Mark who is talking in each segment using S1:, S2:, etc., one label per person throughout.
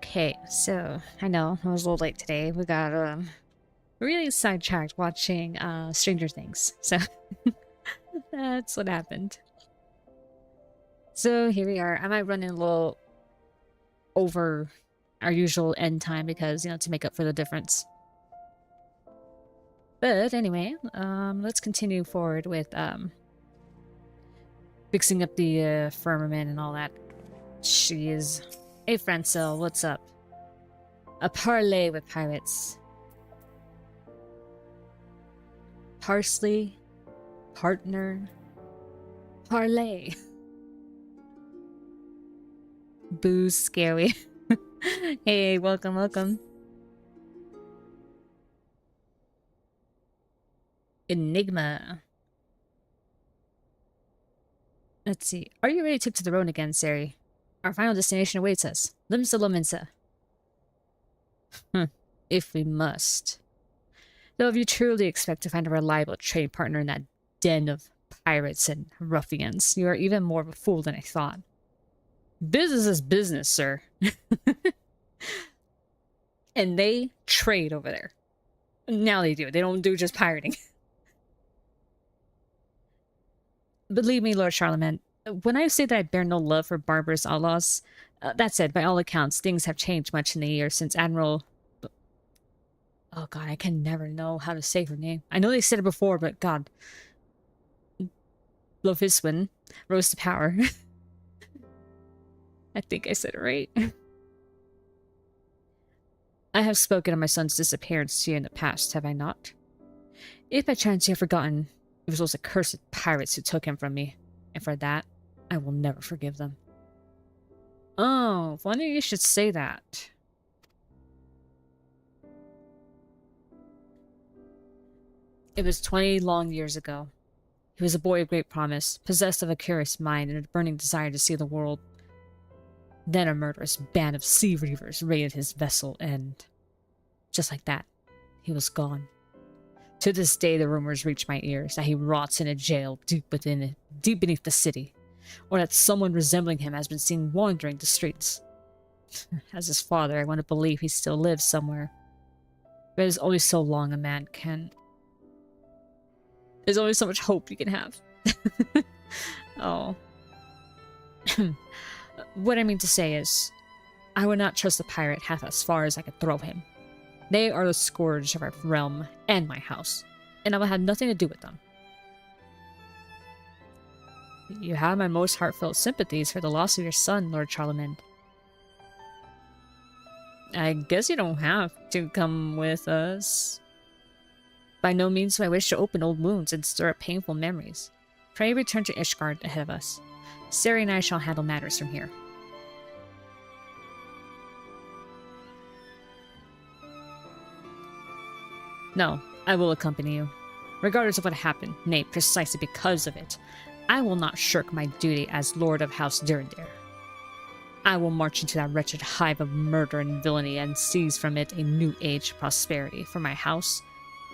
S1: Okay, so I know I was a little late today. We got really sidetracked watching Stranger Things. So that's what happened. So here we are. I might run in a little over our usual end time because, to make up for the difference. But anyway, let's continue forward with fixing up the firmament and all that. Jeez. Hey, Francel, what's up? A parlay with pirates. Parsley, partner, parlay. Booze, scary. Hey, welcome, welcome. Enigma. Let's see. Are you ready to tip to the road again, Sari? Our final destination awaits us. Limsa Lominsa. If we must. Though if you truly expect to find a reliable trade partner in that den of pirates and ruffians, you are even more of a fool than I thought. Business is business, sir. And they trade over there. Now they do. They don't do just pirating. Believe me, Lord Charlemagne, when I say that I bear no love for barbarous outlaws, that said, by all accounts, things have changed much in the years since Admiral... Oh god, I can never know how to say her name. I know they said it before, but god. Lofiswin rose to power. I think I said it right. I have spoken of my son's disappearance to you in the past, have I not? If by chance you have forgotten, it was those accursed pirates who took him from me, and for that, I will never forgive them. Oh, funny you should say that. It was 20 long years ago. He was a boy of great promise, possessed of a curious mind and a burning desire to see the world. Then a murderous band of sea reavers raided his vessel and... just like that, he was gone. To this day, the rumors reach my ears that he rots in a jail deep beneath the city, or that someone resembling him has been seen wandering the streets. As his father, I want to believe he still lives somewhere. But there's only so long a man can... There's only so much hope you can have. Oh. What I mean to say is, I would not trust the pirate half as far as I could throw him. They are the scourge of our realm and my house, and I will have nothing to do with them. You have my most heartfelt sympathies for the loss of your son, Lord Charlemagne. I guess you don't have to come with us. By no means do I wish to open old wounds and stir up painful memories. Pray return to Ishgard ahead of us. Sari and I shall handle matters from here. No, I will accompany you. Regardless of what happened, nay, precisely because of it, I will not shirk my duty as Lord of House Durandare. I will march into that wretched hive of murder and villainy and seize from it a new age of prosperity for my house,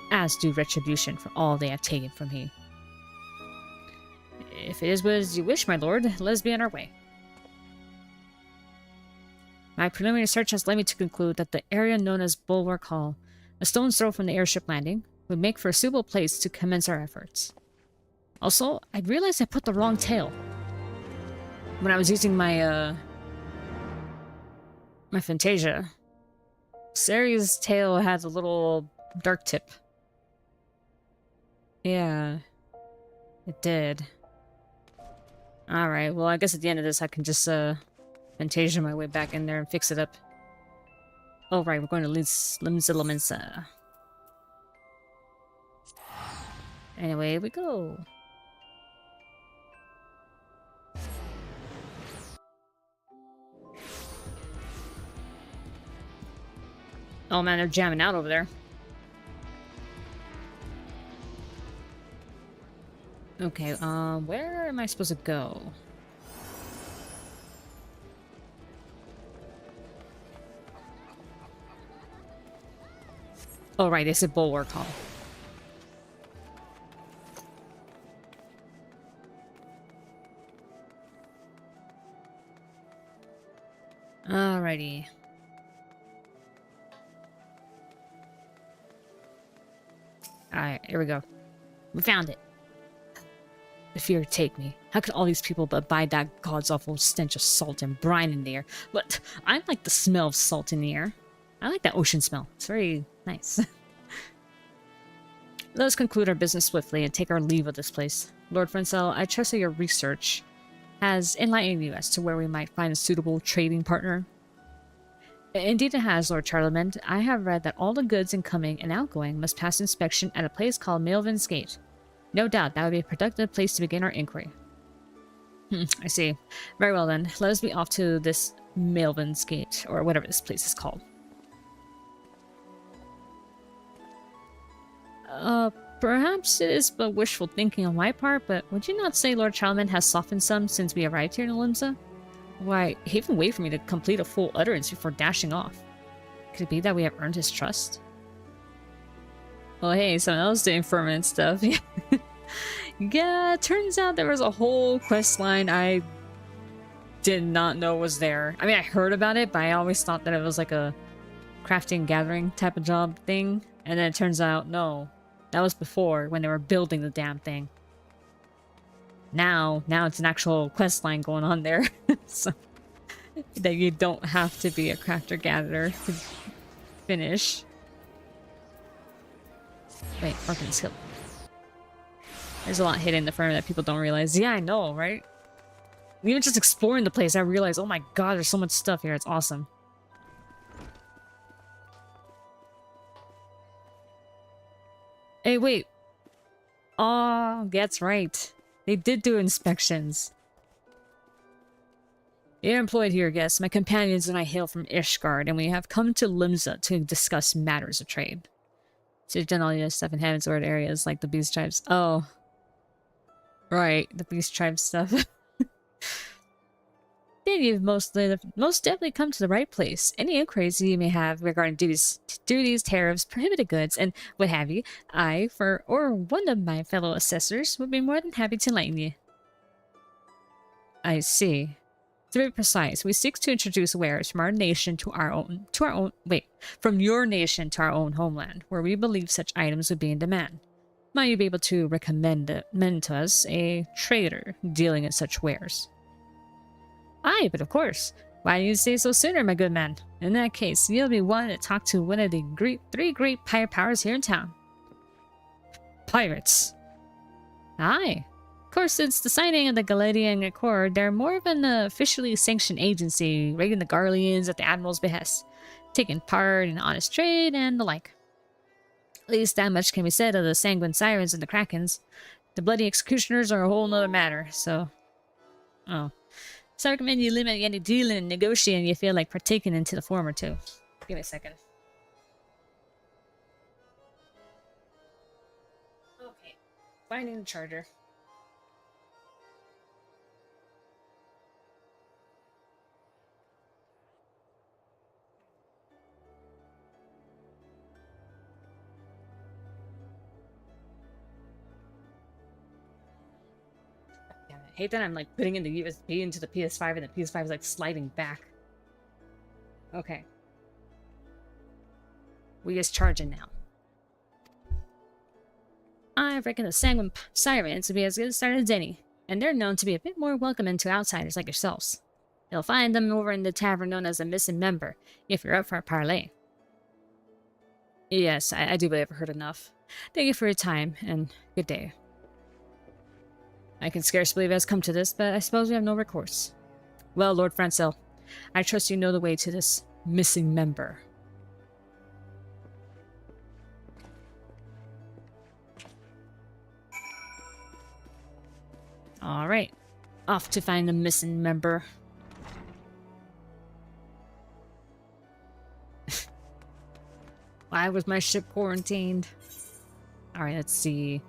S1: as due retribution for all they have taken from me. If it is as you wish, my lord, let us be on our way. My preliminary search has led me to conclude that the area known as Bulwark Hall, a stone's throw from the airship landing, would make for a suitable place to commence our efforts. Also, I realized I put the wrong tail. When I was using my, my Fantasia, Sari's tail has a little dark tip. Yeah, it did. Alright, well I guess at the end of this I can just, Fantasia my way back in there and fix it up. Oh right, we're going to Limsa Lominsa. Anyway, here we go. Oh man, they're jamming out over there. Okay, where am I supposed to go? Oh right, it's a Bulwark Hall. Alrighty. Alright, here we go. We found it. The fear take me. How could all these people abide that god's awful stench of salt and brine in the air? But I like the smell of salt in the air. I like that ocean smell. It's very nice. Let us conclude our business swiftly and take our leave of this place. Lord Francel, I trust that your research has enlightened you as to where we might find a suitable trading partner. Indeed it has, Lord Charlemagne. I have read that all the goods incoming and outgoing must pass inspection at a place called Melvin's Gate. No doubt that would be a productive place to begin our inquiry. I see. Very well then, let us be off to this Melvin's Gate, or whatever this place is called. Perhaps it is but wishful thinking on my part, but would you not say Lord Charlemagne has softened some since we arrived here in Olimsa? Why, he even waited for me to complete a full utterance before dashing off. Could it be that we have earned his trust? Oh hey, someone else doing Firmament stuff. Yeah, turns out there was a whole quest line I did not know was there. I mean, I heard about it, but I always thought that it was like a crafting gathering type of job thing. And then it turns out, no. That was before, when they were building the damn thing. Now it's an actual quest line going on there. So that you don't have to be a crafter-gatherer to finish. Wait, Orphan Skill. There's a lot hidden in the firm that people don't realize. Yeah, I know, right? Even just exploring the place, I realized, oh my god, there's so much stuff here. It's awesome. Hey, wait. Oh, that's right. They did do inspections. You're employed here, guests. My companions and I hail from Ishgard, and we have come to Limsa to discuss matters of trade. So you've done all your stuff in Heavensward areas, like the Beast Tribes. Oh. Right, the Beast Tribe stuff. Then you've most definitely come to the right place. Any inquiries you may have regarding duties, tariffs, prohibited goods, and what have you, or one of my fellow assessors would be more than happy to enlighten you. I see. To be precise, we seek to introduce wares from our nation to our own, from your nation to our own homeland, where we believe such items would be in demand. Might you be able to recommend to us a trader dealing in such wares? Aye, but of course. Why didn't you say so sooner, my good man? In that case, you'll be wanting to talk to one of the three great pirate powers here in town. Pirates? Aye. Of course, since the signing of the Galadian Accord, they're more of an officially sanctioned agency, raiding the Garleans at the Admiral's behest, taking part in honest trade and the like. At least that much can be said of the Sanguine Sirens and the Krakens. The Bloody Executioners are a whole nother matter, so... Oh. So I recommend you limit any dealing and negotiating you feel like partaking into the former too. Give me a second. Okay. Finding the charger. I hate that I'm like putting in the USB into the PS5 and the PS5 is like sliding back. Okay. We just charging now. I reckon the Sanguine Sirens would be as good a start as any, and they're known to be a bit more welcoming to outsiders like yourselves. You'll find them over in the tavern known as the Missing Member, if you're up for a parley. Yes, I do believe I've heard enough. Thank you for your time, and good day. I can scarce believe it has come to this, but I suppose we have no recourse. Well, Lord Francel, I trust you know the way to this missing member. Alright, off to find the missing member. Why was my ship quarantined? Alright, let's see.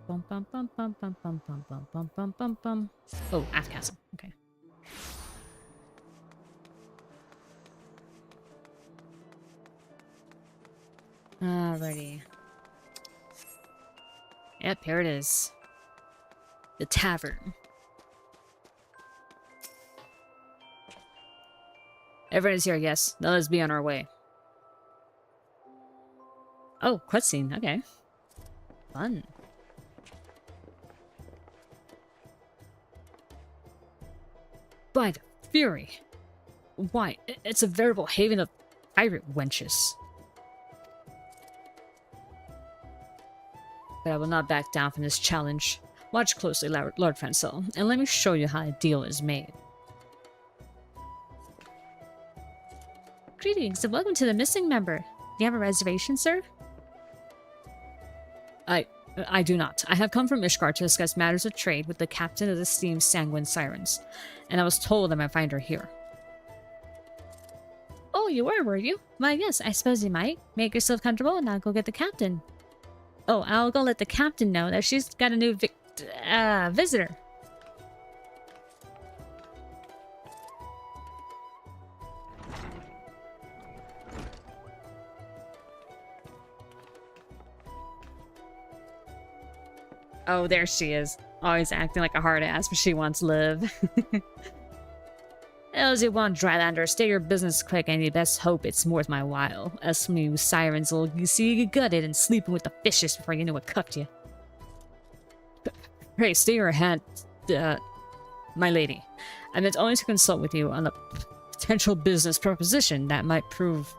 S1: Oh, Aft Castle. Okay. Alrighty. Yep, here it is. The tavern. Everyone is here, yes. Now let's be on our way. Oh, cutscene. Okay. Fun. By the Fury. Why, it's a veritable haven of pirate wenches. But I will not back down from this challenge. Watch closely, Lord Francel, and let me show you how a deal is made. Greetings and welcome to the missing member. Do you have a reservation, sir? I do not. I have come from Ishgard to discuss matters of trade with the captain of the steam Sanguine Sirens, and I was told I might find her here. Oh, you were you? Why, yes, I suppose you might. Make yourself comfortable and I'll go get the captain. Oh, I'll go let the captain know that she's got a new visitor. Oh, there she is. Always acting like a hard ass, but she wants love. As you want, Drylander, stay your business quick, and you best hope it's worth my while. Us new sirens will see you gutted and sleeping with the fishes before you know what cuffed you. Pray, stay your hand, my lady. I meant only to consult with you on a potential business proposition that might prove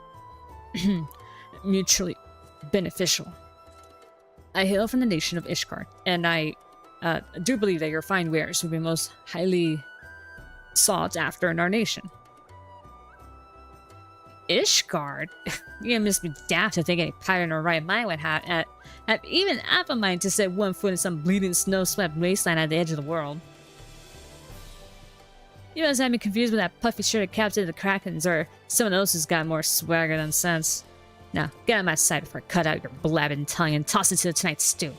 S1: mutually beneficial. I hail from the nation of Ishgard, and I do believe that your fine wares would be most highly sought after in our nation. Ishgard? You must be daft to think any pirate in her right mind would have even half a mind to set one foot in some bleeding snow-swept wasteland at the edge of the world. You must have me confused with that puffy-shirted captain of the Krakens, or someone else who's got more swagger than sense. Now, get out of my sight before I cut out your blabbing tongue and toss it to tonight's stew.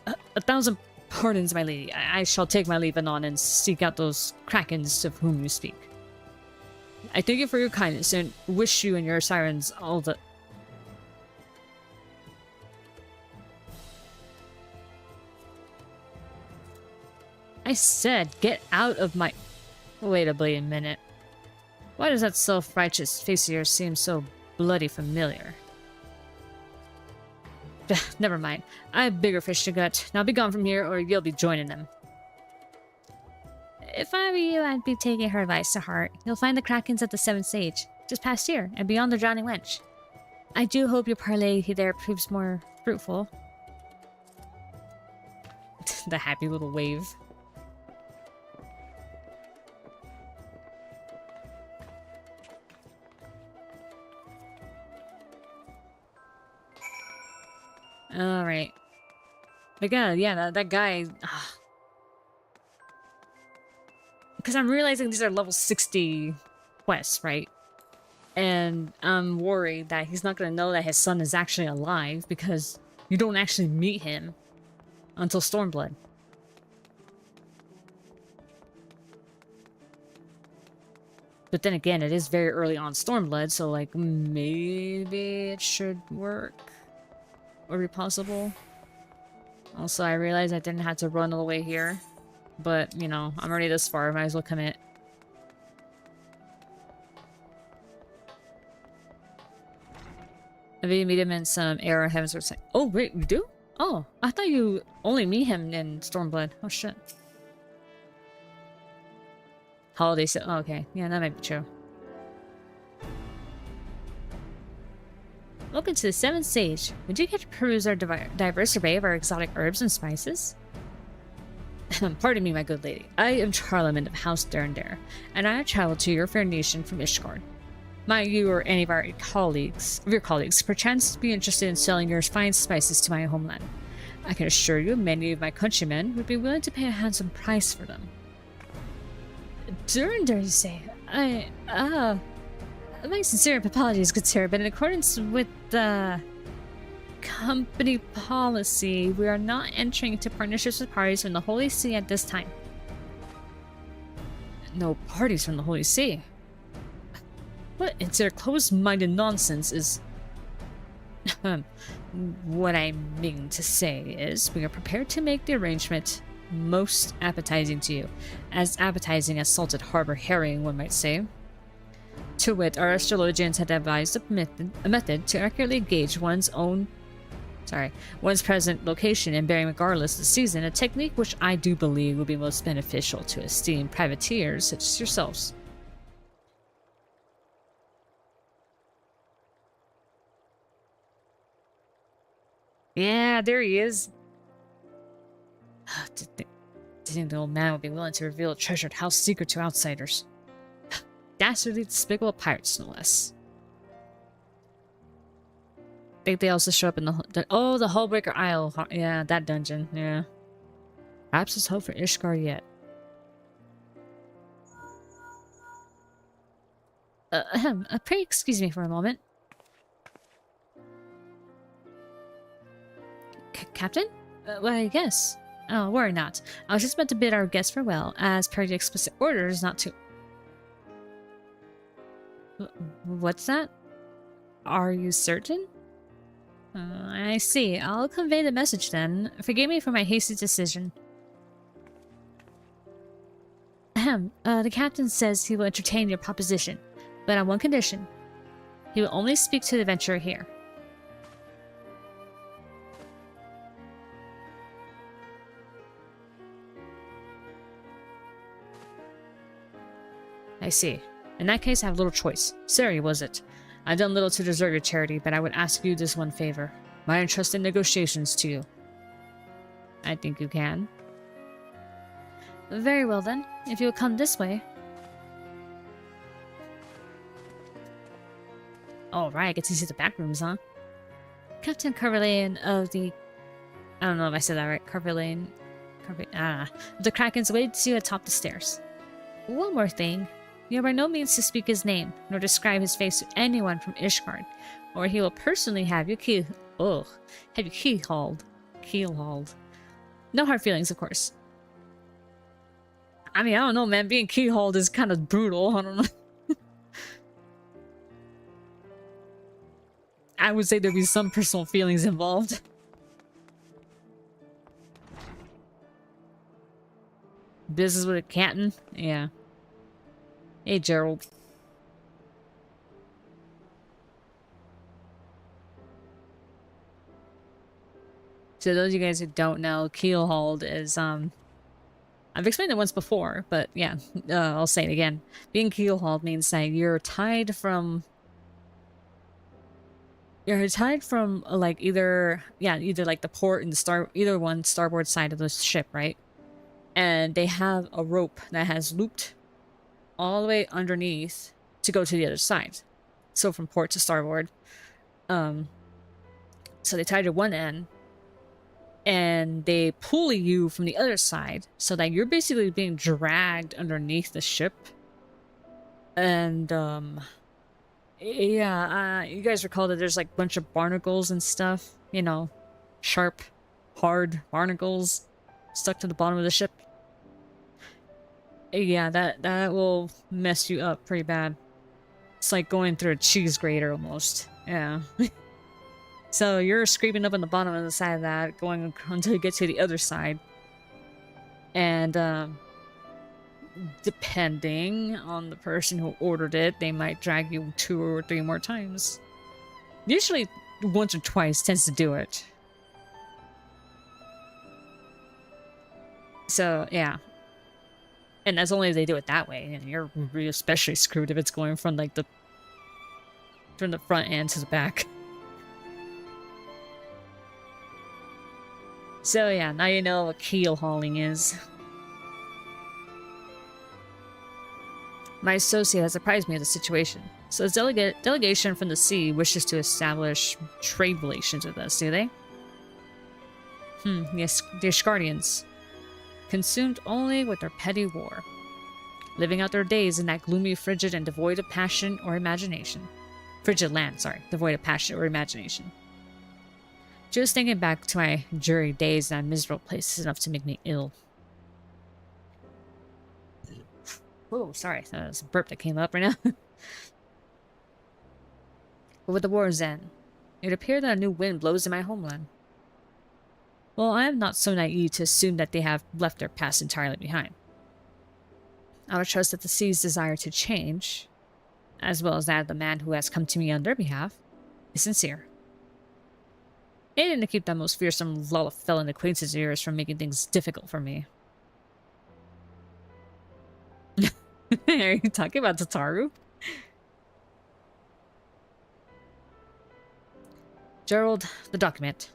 S1: 1,000 pardons, my lady. I shall take my leave anon and seek out those Krakens of whom you speak. I thank you for your kindness and wish you and your sirens all the... I said, get out of my... Wait a bleeding minute. Why does that self-righteous face of yours seem so bloody familiar? Never mind. I have bigger fish to gut. Now be gone from here, or you'll be joining them. If I were you, I'd be taking her advice to heart. You'll find the Krakens at the Seventh Sage, just past here, and beyond the Drowning Wench. I do hope your parley there proves more fruitful. The happy little wave. Alright. But yeah, that guy... Because I'm realizing these are level 60 quests, right? And I'm worried that he's not going to know that his son is actually alive, because you don't actually meet him until Stormblood. But then again, it is very early on Stormblood, so like, maybe it should work. Or be possible. Also, I realized I didn't have to run all the way here. But, you know, I'm already this far. Might as well commit. Maybe you meet him in some era of Heaven's Word. Oh, wait, you do? Oh, I thought you only meet him in Stormblood. Oh, shit. Holiday set. Oh, okay. Yeah, that might be true. Welcome to the Seventh Sage. Would you care to peruse our diverse array of our exotic herbs and spices? Pardon me, my good lady. I am Charlemagne of House Durndare, and I have traveled to your fair nation from Ishgard. Might you or any of your colleagues perchance be interested in selling your fine spices to my homeland? I can assure you many of my countrymen would be willing to pay a handsome price for them. Durndare, you say? My sincere apologies, good sir, but in accordance with the company policy, we are not entering into partnerships with parties from the Holy See at this time. No parties from the Holy See? What it's their closed-minded nonsense is... What I mean to say is, we are prepared to make the arrangement most appetizing to you. As appetizing as salted harbor herring, one might say. To wit, our astrologians had devised a method to accurately gauge one's present location and bearing regardless of the season, a technique which I do believe will be most beneficial to esteemed privateers such as yourselves. Yeah, there he is. To think the old man would be willing to reveal a treasured house secret to outsiders. Dastardly, despicable pirates, no less. Think they also show up in the Hullbreaker Isle. Yeah, that dungeon. Yeah. Perhaps there's hope for Ishgard yet. Pray excuse me for a moment. Captain? Why, yes. Oh, worry not. I was just about to bid our guests farewell, as per the explicit orders not to... What's that? Are you certain? I see. I'll convey the message then. Forgive me for my hasty decision. The captain says he will entertain your proposition, but on one condition. He will only speak to the adventurer here. I see. In that case, I have little choice. Sorry, was it? I've done little to deserve your charity, but I would ask you this one favor. My entrust in negotiations to you. I think you can. Very well then, if you will come this way. Alright, I get to see the back rooms, huh? Captain Carverlane of the... I don't know if I said that right. Carverlane... The Krakens waits you atop the stairs. One more thing. You are by no means to speak his name, nor describe his face to anyone from Ishgard, or he will personally have you keelhauled. No hard feelings, of course. I mean, I don't know, man. Being keyhauled is kind of brutal. I don't know. I would say there'd be some personal feelings involved. Business with a captain? Yeah. Hey, Gerald. So those of you guys who don't know, keelhauled is, I've explained it once before, but yeah, I'll say it again. Being keelhauled means that you're tied from, like, either like the port and either one starboard side of the ship, right? And they have a rope that has looped all the way underneath to go to the other side. So from port to starboard. So they tie to one end and they pulley you from the other side so that you're basically being dragged underneath the ship. And yeah, you guys recall that there's like a bunch of barnacles and stuff, you know, sharp, hard barnacles stuck to the bottom of the ship. Yeah, that will mess you up pretty bad. It's like going through a cheese grater almost. Yeah. So you're scraping up on the bottom of the side of that, going until you get to the other side. And depending on the person who ordered it, they might drag you 2 or 3 more times. Usually once or twice tends to do it. So yeah. And as only if they do it that way, and you're really especially screwed if it's going from like the front end to the back. So yeah, now you know what keel hauling is. My associate has apprised me of the situation. So this delegation from the sea wishes to establish trade relations with us, do they? Yes, the Ishgardians. Consumed only with their petty war. Living out their days in that gloomy, frigid, and devoid of passion or imagination. Frigid land, sorry. Devoid of passion or imagination. Just thinking back to my jury days in that miserable place is enough to make me ill. Oh, sorry. That was a burp that came up right now. But with the war's end, it appeared that a new wind blows in my homeland. Well, I am not so naive to assume that they have left their past entirely behind. I would trust that the sea's desire to change, as well as that of the man who has come to me on their behalf, is sincere. Aiming to keep that most fearsome lull of felon acquaintances of yours from making things difficult for me. Are you talking about Tataru? Gerald, the document.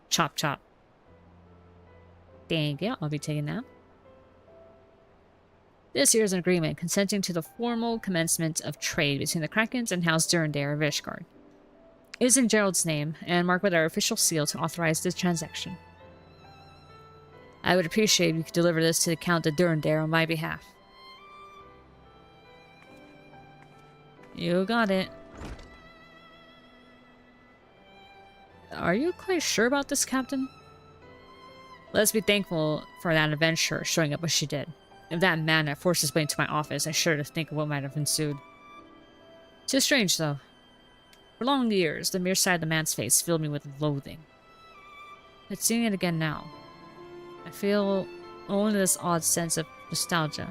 S1: Chop chop. Thank you, I'll be taking that. This here is an agreement consenting to the formal commencement of trade between the Krakens and House Durandare of Ishgard. It is in Gerald's name, and marked with our official seal to authorize this transaction. I would appreciate if you could deliver this to the Count de Durandare on my behalf. You got it. Are you quite sure about this, Captain? Let's be thankful for that adventurer showing up as she did. If that man had forced his way into my office, I shudder to think of what might have ensued. 'Tis strange, though. For long years, the mere sight of the man's face filled me with loathing. But seeing it again now, I feel only this odd sense of nostalgia.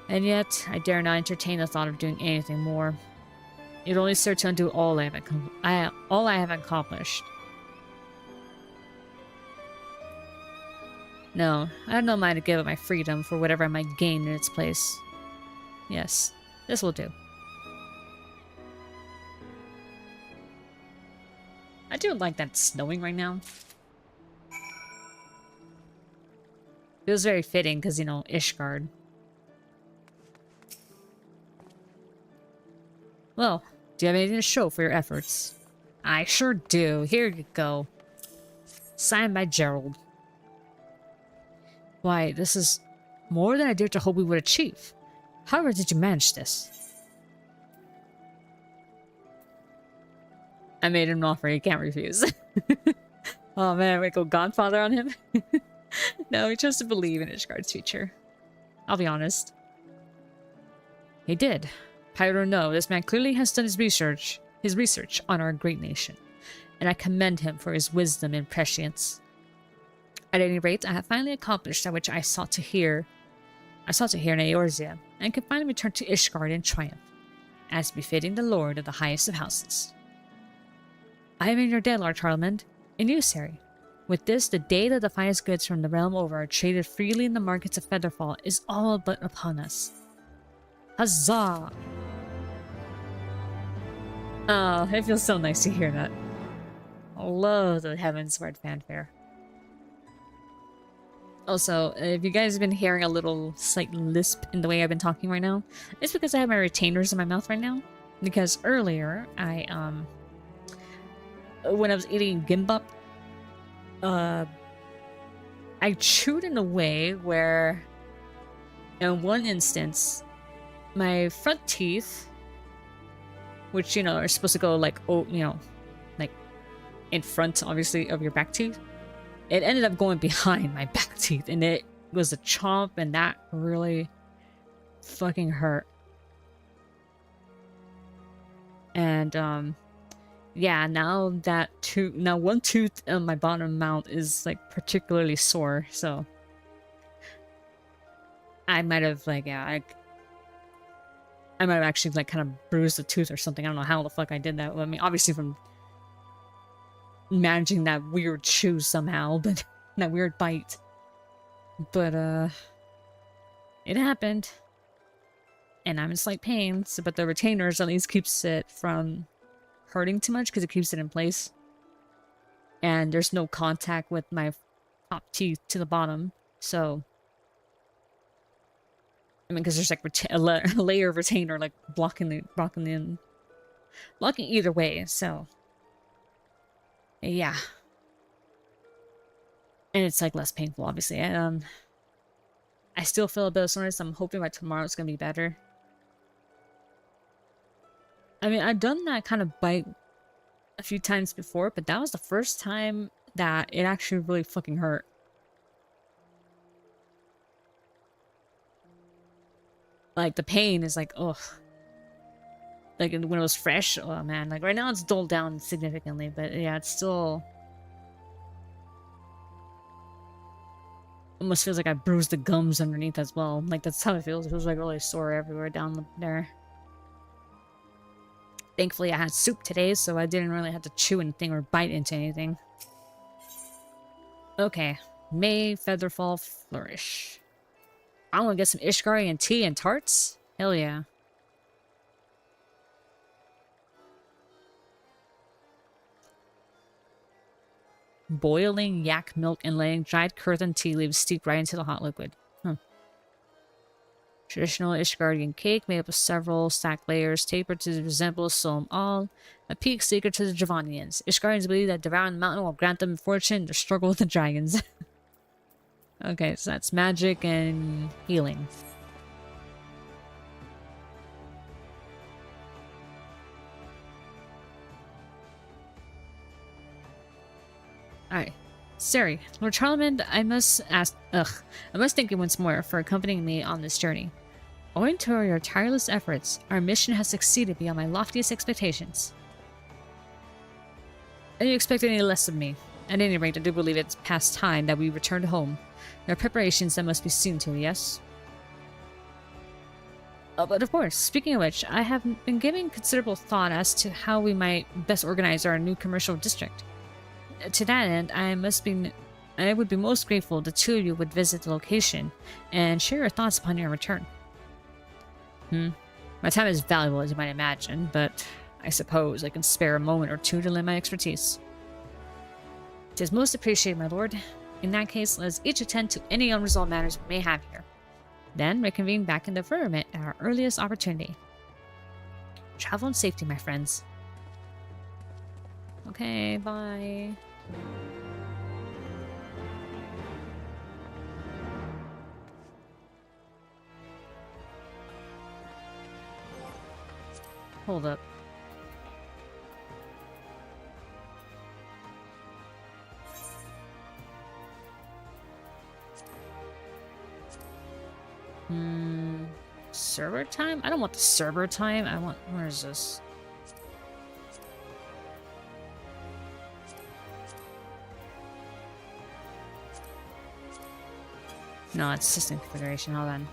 S1: And yet, I dare not entertain the thought of doing anything more. It would only serve to undo all I have accomplished. No, I have no mind to give up my freedom for whatever I might gain in its place. Yes, this will do. I do like that it's snowing right now. Feels very fitting because, you know, Ishgard. Well, do you have anything to show for your efforts? I sure do. Here you go. Signed by Gerald. Why, this is more than I dared to hope we would achieve. However did you manage this? I made him an offer he can't refuse. Oh man, we go Godfather on him? No, he chose to believe in Ishgard's future. I'll be honest. He did. Pirate or no, this man clearly has done his research on our great nation, and I commend him for his wisdom and prescience. At any rate, I have finally accomplished that which I sought to hear in Eorzea, and can finally return to Ishgard in triumph, as befitting the lord of the highest of houses. I am in your debt, Lord Harlemond, and you, Sari. With this, the day that the finest goods from the realm over are traded freely in the markets of Featherfall is all but upon us. Huzzah! Oh, it feels so nice to hear that. I love the Heavensward fanfare. Also, if you guys have been hearing a little slight lisp in the way I've been talking right now, it's because I have my retainers in my mouth right now. Because earlier, when I was eating gimbap, I chewed in a way where, in one instance, my front teeth, which, you know, are supposed to go like, oh, you know, like in front, obviously, of your back teeth, it ended up going behind my back teeth, and it was a chomp, and that really fucking hurt. And, yeah, now one tooth on my bottom mouth is, like, particularly sore, so I might have, like, yeah, I might have actually, like, kind of bruised the tooth or something. I don't know how the fuck I did that. I mean, obviously from managing that weird chew somehow, but that weird bite. But, it happened. And I'm in slight pain, so, but the retainers at least keeps it from hurting too much because it keeps it in place. And there's no contact with my top teeth to the bottom, so... I mean, because there's like a layer of retainer like blocking either way. So yeah, and it's like less painful, obviously. I still feel a bit of soreness. I'm hoping by tomorrow it's gonna be better. I mean, I've done that kind of bite a few times before, but that was the first time that it actually really fucking hurt. Like, the pain is like, ugh. Like, when it was fresh, oh man. Like, right now it's dulled down significantly, but yeah, it's still... Almost feels like I bruised the gums underneath as well. Like, that's how it feels. It feels like really sore everywhere down there. Thankfully, I had soup today, so I didn't really have to chew anything or bite into anything. Okay. May Featherfall flourish. I'm gonna get some Ishgarian tea and tarts? Hell yeah. Boiling yak milk and letting dried curd tea leaves steep right into the hot liquid. Huh. Traditional Ishgardian cake made up of several stacked layers, tapered to resemble a Solm All, a peak secret to the Javanians. Ishgardians believe that devouring the mountain will grant them fortune in their struggle with the dragons. Okay, so that's magic and healing. Alright. Siri, Lord Charlemagne, I must thank you once more for accompanying me on this journey. Owing to your tireless efforts, our mission has succeeded beyond my loftiest expectations. And you expect any less of me? At any rate, I do believe it's past time that we return home. There are preparations that must be seen to, yes? Oh, but of course, speaking of which, I have been giving considerable thought as to how we might best organize our new commercial district. To that end, I would be most grateful if the two of you would visit the location and share your thoughts upon your return. My time is valuable, as you might imagine, but I suppose I can spare a moment or two to lend my expertise. It is most appreciated, my lord. In that case, let us each attend to any unresolved matters we may have here. Then reconvene back in the Firmament at our earliest opportunity. Travel in safety, my friends. Okay, bye. Hold up. Server time? I don't want the server time. I want... Where is this? No, it's system configuration. Hold on.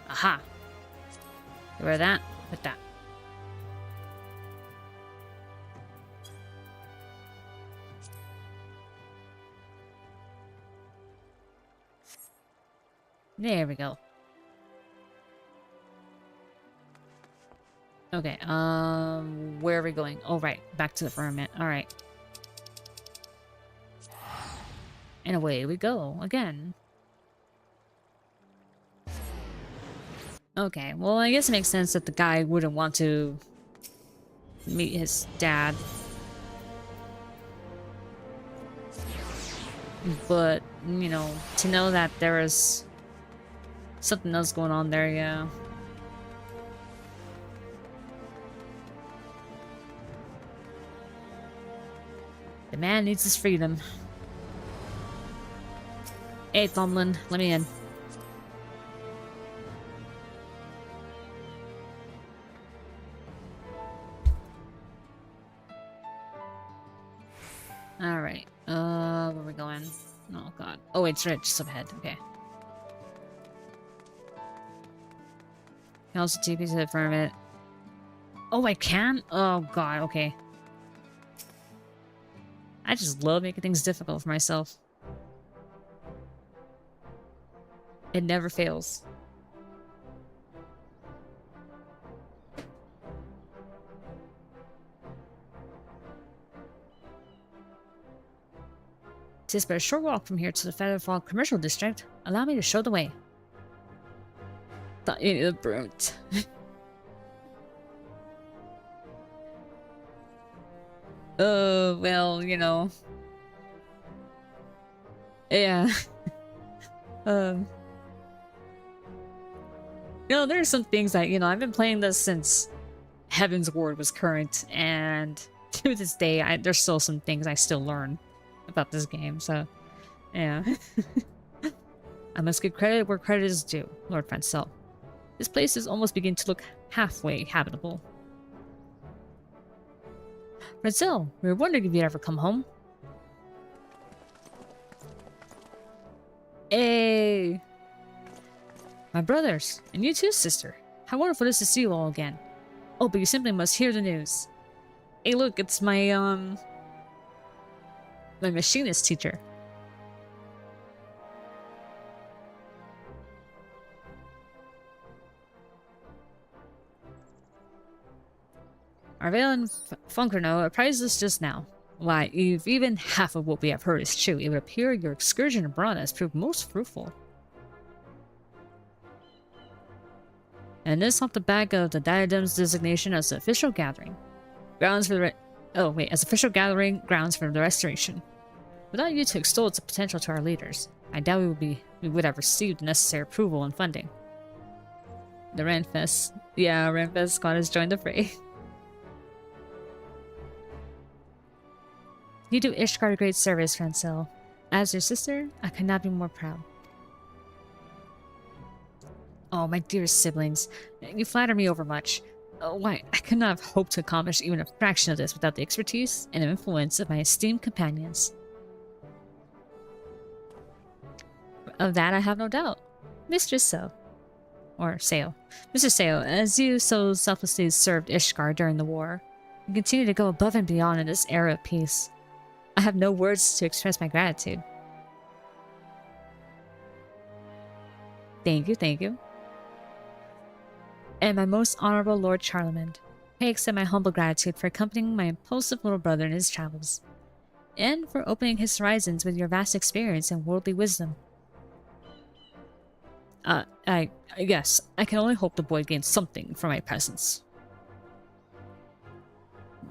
S1: Aha! Get rid of that. Put that. There we go. Okay, where are we going? Oh, right. Back to the Firmament. Alright. And away we go again. Okay, well, I guess it makes sense that the guy wouldn't want to meet his dad. But, you know, to know that there is something else going on there, yeah. The man needs his freedom. Hey, Thumlin, let me in. Alright, where are we going? Oh god. Oh, it's right, just up ahead, okay. You can also TP to the Firmament. Oh, I can? Oh god, okay. I just love making things difficult for myself. It never fails. Tis but a short walk from here to the Featherfall Commercial District. Allow me to show the way. Thought you knew the brute. Well, you know. Yeah. You know, there's some things that, you know, I've been playing this since Heaven's Ward was current, and to this day, there's still some things I still learn about this game, so, yeah. I must give credit where credit is due, Lord Francel. This place is almost beginning to look halfway habitable. Francel, we were wondering if you'd ever come home. Hey! My brothers, and you too, sister. How wonderful it is to see you all again. Oh, but you simply must hear the news. Hey, look, it's my machinist teacher. Arvale and Funkerno apprised us just now. Why, if even half of what we have heard is true, it would appear your excursion abroad has proved most fruitful. And this off the back of the Diadem's designation as the official gathering. Grounds for the as official gathering grounds for the restoration. Without you to extol its potential to our leaders, I doubt we would have received the necessary approval and funding. The Renfest. Yeah, Renfest squad has joined the fray. You do Ishgard a great service, Francel. As your sister, I could not be more proud. Oh, my dearest siblings, you flatter me overmuch. Why, I could not have hoped to accomplish even a fraction of this without the expertise and influence of my esteemed companions. Of that I have no doubt. Mistress So. Or Seo. Mr. Seo, as you so selflessly served Ishgard during the war, and continue to go above and beyond in this era of peace, I have no words to express my gratitude. Thank you, thank you. And my most honorable Lord Charlemagne, I extend my humble gratitude for accompanying my impulsive little brother in his travels, and for opening his horizons with your vast experience and worldly wisdom. I guess I can only hope the boy gains something from my presence.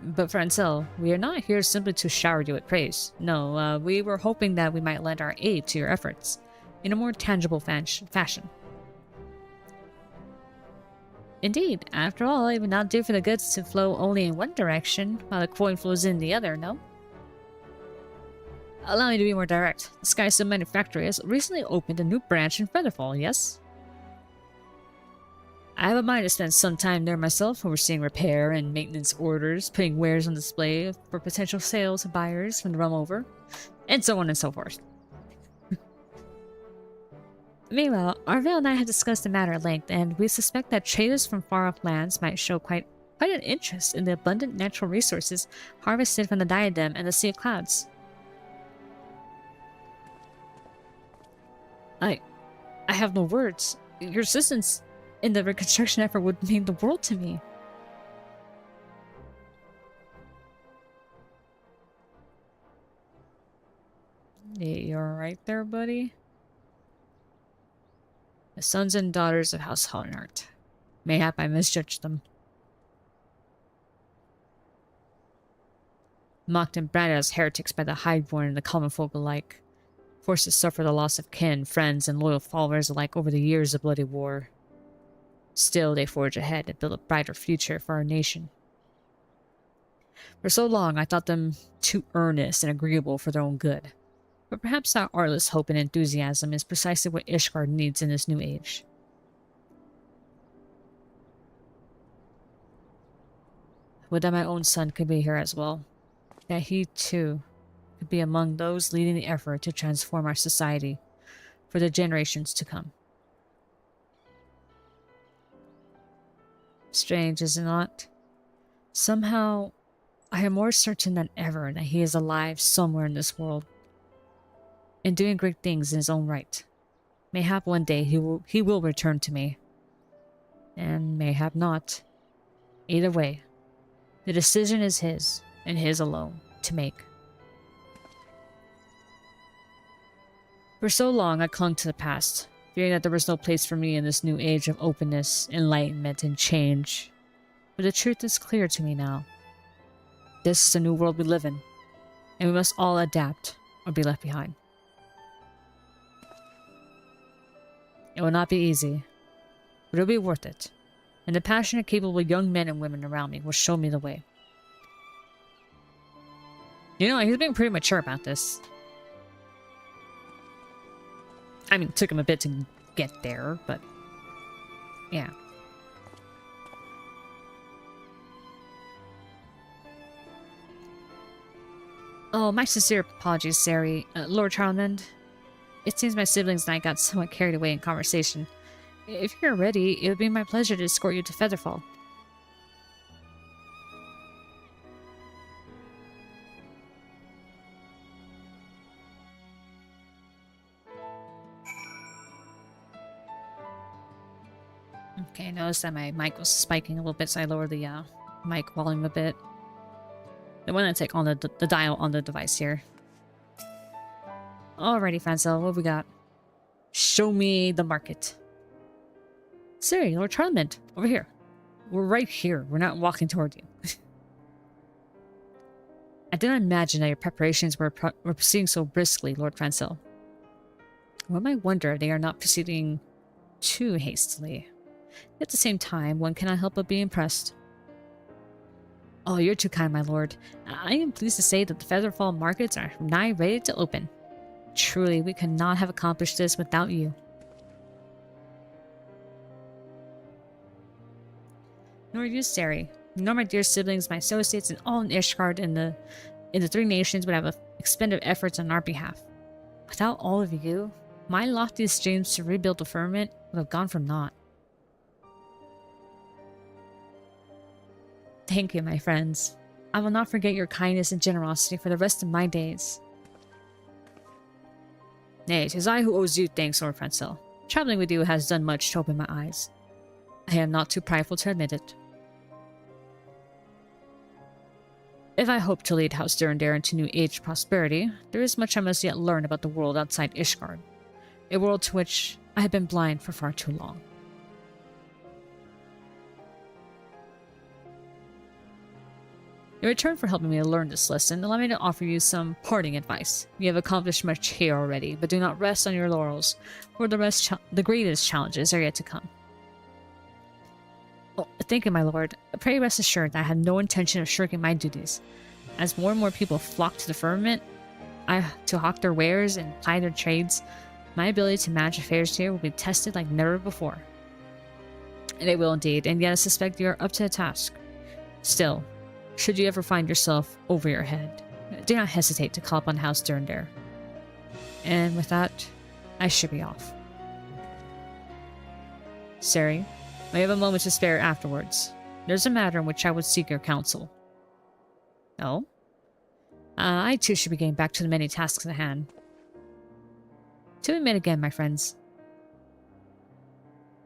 S1: But Francel, we are not here simply to shower you with praise. No, we were hoping that we might lend our aid to your efforts in a more tangible fashion. Indeed, after all, it would not do for the goods to flow only in one direction while the coin flows in the other, no? Allow me to be more direct. The Skystone Manufactory has recently opened a new branch in Featherfall, yes? I have a mind to spend some time there myself, overseeing repair and maintenance orders, putting wares on display for potential sale to buyers from the realm over, and so on and so forth. Meanwhile, Arvale and I have discussed the matter at length, and we suspect that traders from far-off lands might show quite an interest in the abundant natural resources harvested from the Diadem and the Sea of Clouds. I have no words. Your assistance in the reconstruction effort would mean the world to me. You alright there, buddy? The sons and daughters of House Hollenart. Mayhap I misjudged them. Mocked and branded as heretics by the highborn and the common folk alike. Forced to suffer the loss of kin, friends, and loyal followers alike over the years of bloody war. Still, they forge ahead and build a brighter future for our nation. For so long, I thought them too earnest and agreeable for their own good. But perhaps our artless hope and enthusiasm is precisely what Ishgard needs in this new age. Would that my own son could be here as well. That he, too, could be among those leading the effort to transform our society for the generations to come. Strange, is it not? Somehow, I am more certain than ever that he is alive somewhere in this world, and doing great things in his own right. Mayhap one day he will return to me, and mayhap not. Either way, the decision is his, and his alone, to make. For so long I clung to the past, fearing that there was no place for me in this new age of openness, enlightenment, and change. But the truth is clear to me now. This is the new world we live in, and we must all adapt or be left behind. It will not be easy, but it will be worth it, and the passionate, capable young men and women around me will show me the way. You know, he's being pretty mature about this. I mean, it took him a bit to get there, but yeah. Oh, my sincere apologies, Sari. Lord Charlemagne. It seems my siblings and I got somewhat carried away in conversation. If you're ready, it would be my pleasure to escort you to Featherfall. Okay, notice that my mic was spiking a little bit, so I lowered the mic volume a bit. The one I take on the dial on the device here. Alrighty, Francel, what we got? Show me the market. Siri, Lord Charlemagne, over here. We're right here. We're not walking toward you. I did not imagine that your preparations were proceeding so briskly, Lord Francel. One might wonder they are not proceeding too hastily. At the same time, one cannot help but be impressed. Oh, you're too kind, my lord. I am pleased to say that the Featherfall markets are nigh ready to open. Truly, we could not have accomplished this without you. Nor you, Sari, nor my dear siblings, my associates, and all in Ishgard and in the Three Nations would have expended efforts on our behalf. Without all of you, my loftiest dreams to rebuild the firmament would have gone for naught. Thank you, my friends. I will not forget your kindness and generosity for the rest of my days. Nay, 'tis I who owes you thanks, Lord Francel. Traveling with you has done much to open my eyes. I am not too prideful to admit it. If I hope to lead House Durandare into new age prosperity, there is much I must yet learn about the world outside Ishgard, a world to which I have been blind for far too long. In return for helping me learn this lesson, allow me to offer you some parting advice. You have accomplished much here already, but do not rest on your laurels, for the greatest challenges are yet to come. Oh, thank you, my lord. Pray rest assured that I have no intention of shirking my duties. As more and more people flock to the firmament, to hawk their wares and ply their trades, my ability to manage affairs here will be tested like never before. And it will indeed, and yet I suspect you are up to the task. Still, should you ever find yourself over your head, do not hesitate to call upon House Durandare. And with that, I should be off. Sari, I have a moment to spare afterwards. There's a matter in which I would seek your counsel. Oh? I too should be getting back to the many tasks at hand. To we meet again, my friends.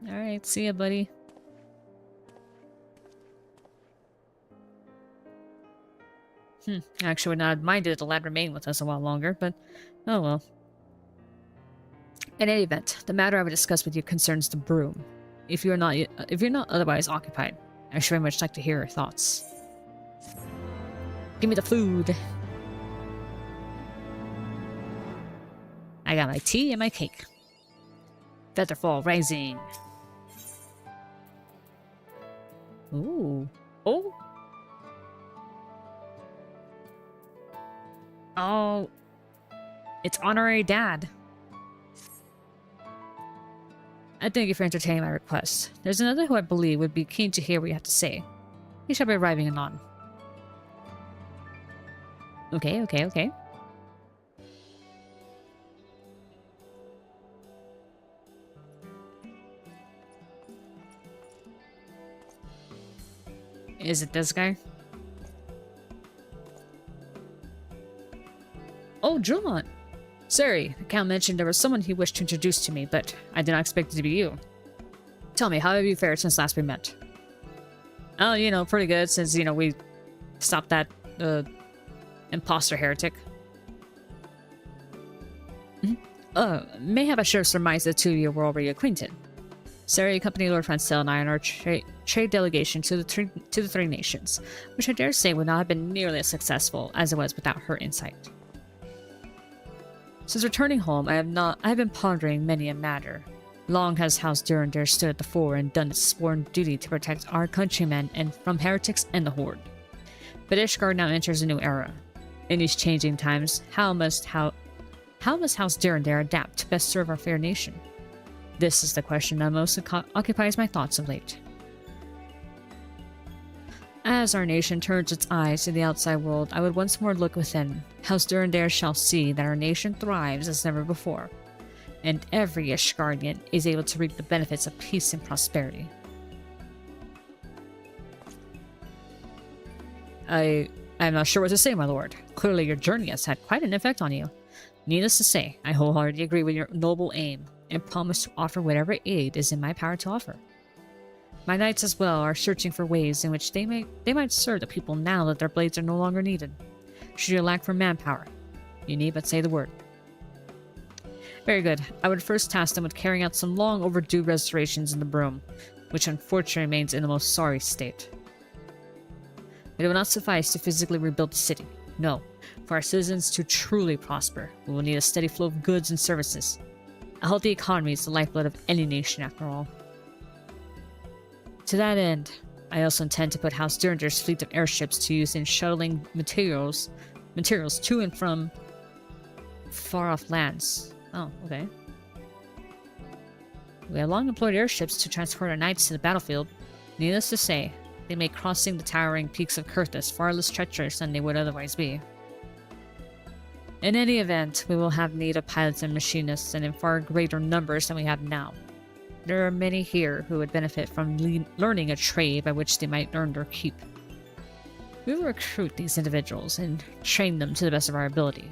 S1: Alright, see ya, buddy. I actually would not have minded if the lad remained with us a while longer, but oh well. In any event, the matter I would discuss with you concerns the broom. If you're not otherwise occupied, I should very much like to hear your thoughts. Give me the food. I got my tea and my cake. Featherfall rising. Ooh. Oh. Oh. It's honorary dad. I thank you for entertaining my request. There's another who I believe would be keen to hear what you have to say. He shall be arriving anon. Okay. Is it this guy? Oh, John! Sari, the Count mentioned there was someone he wished to introduce to me, but I did not expect it to be you. Tell me, how have you fared since last we met? Oh, you know, pretty good since, you know, we stopped that, imposter heretic. Mayhap I should have surmised the two of you were already acquainted. Sari accompanied Lord Francel and I on our trade delegation to the Three Nations, which I dare say would not have been nearly as successful as it was without her insight. Since returning home, I have been pondering many a matter. Long has House Durandare stood at the fore and done its sworn duty to protect our countrymen and from heretics and the Horde. But Ishgard now enters a new era. In these changing times, how must How must House Durandare adapt to best serve our fair nation? This is the question that most occupies my thoughts of late. As our nation turns its eyes to the outside world, I would once more look within. House Durandare shall see that our nation thrives as never before, and every Ishgardian is able to reap the benefits of peace and prosperity. I'm not sure what to say, my lord. Clearly your journey has had quite an effect on you. Needless to say, I wholeheartedly agree with your noble aim, and promise to offer whatever aid is in my power to offer. My knights as well are searching for ways in which they might serve the people now that their blades are no longer needed. Should you lack for manpower, you need but say the word. Very good. I would first task them with carrying out some long overdue restorations in the Broom, which unfortunately remains in the most sorry state. It will not suffice to physically rebuild the city. No. For our citizens to truly prosper, we will need a steady flow of goods and services. A healthy economy is the lifeblood of any nation, after all. To that end, I also intend to put House Durandare's fleet of airships to use in shuttling materials to and from far-off lands. Oh, okay. We have long employed airships to transport our knights to the battlefield. Needless to say, they make crossing the towering peaks of Kurthus far less treacherous than they would otherwise be. In any event, we will have need of pilots and machinists, and in far greater numbers than we have now. There are many here who would benefit from learning a trade by which they might earn their keep. We will recruit these individuals and train them to the best of our ability.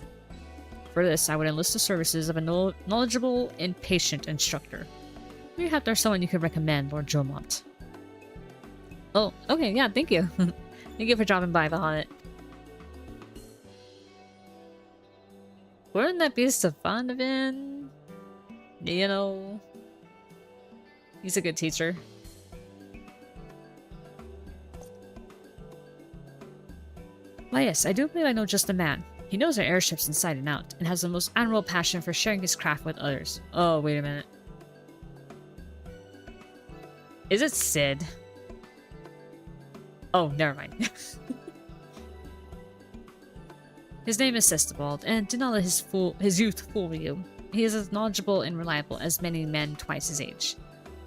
S1: For this, I would enlist the services of a knowledgeable and patient instructor. Perhaps there's someone you could recommend, Lord Jomont. Oh, okay, yeah, thank you. Thank you for dropping by, Bahamut. Wouldn't that be Stefanovan? You know... He's a good teacher. Why yes, I do believe I know just the man. He knows our airships inside and out, and has the most admirable passion for sharing his craft with others. Oh, wait a minute. Is it Sid? Oh, never mind. His name is Sestebald, and do not let his youth fool you. He is as knowledgeable and reliable as many men twice his age.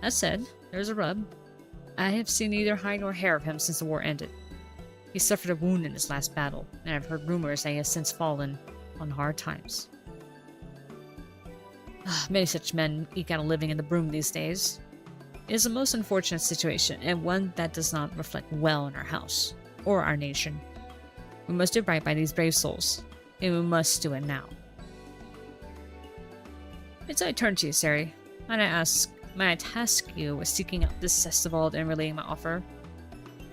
S1: That said, there's a rub. I have seen neither hide nor hair of him since the war ended. He suffered a wound in his last battle, and I've heard rumors that he has since fallen on hard times. Many such men eke out a living in the Broom these days. It is a most unfortunate situation, and one that does not reflect well on our house, or our nation. We must do right by these brave souls, and we must do it now. It's I turn to you, Sari. May I task you with seeking out this Sestebald and relaying my offer?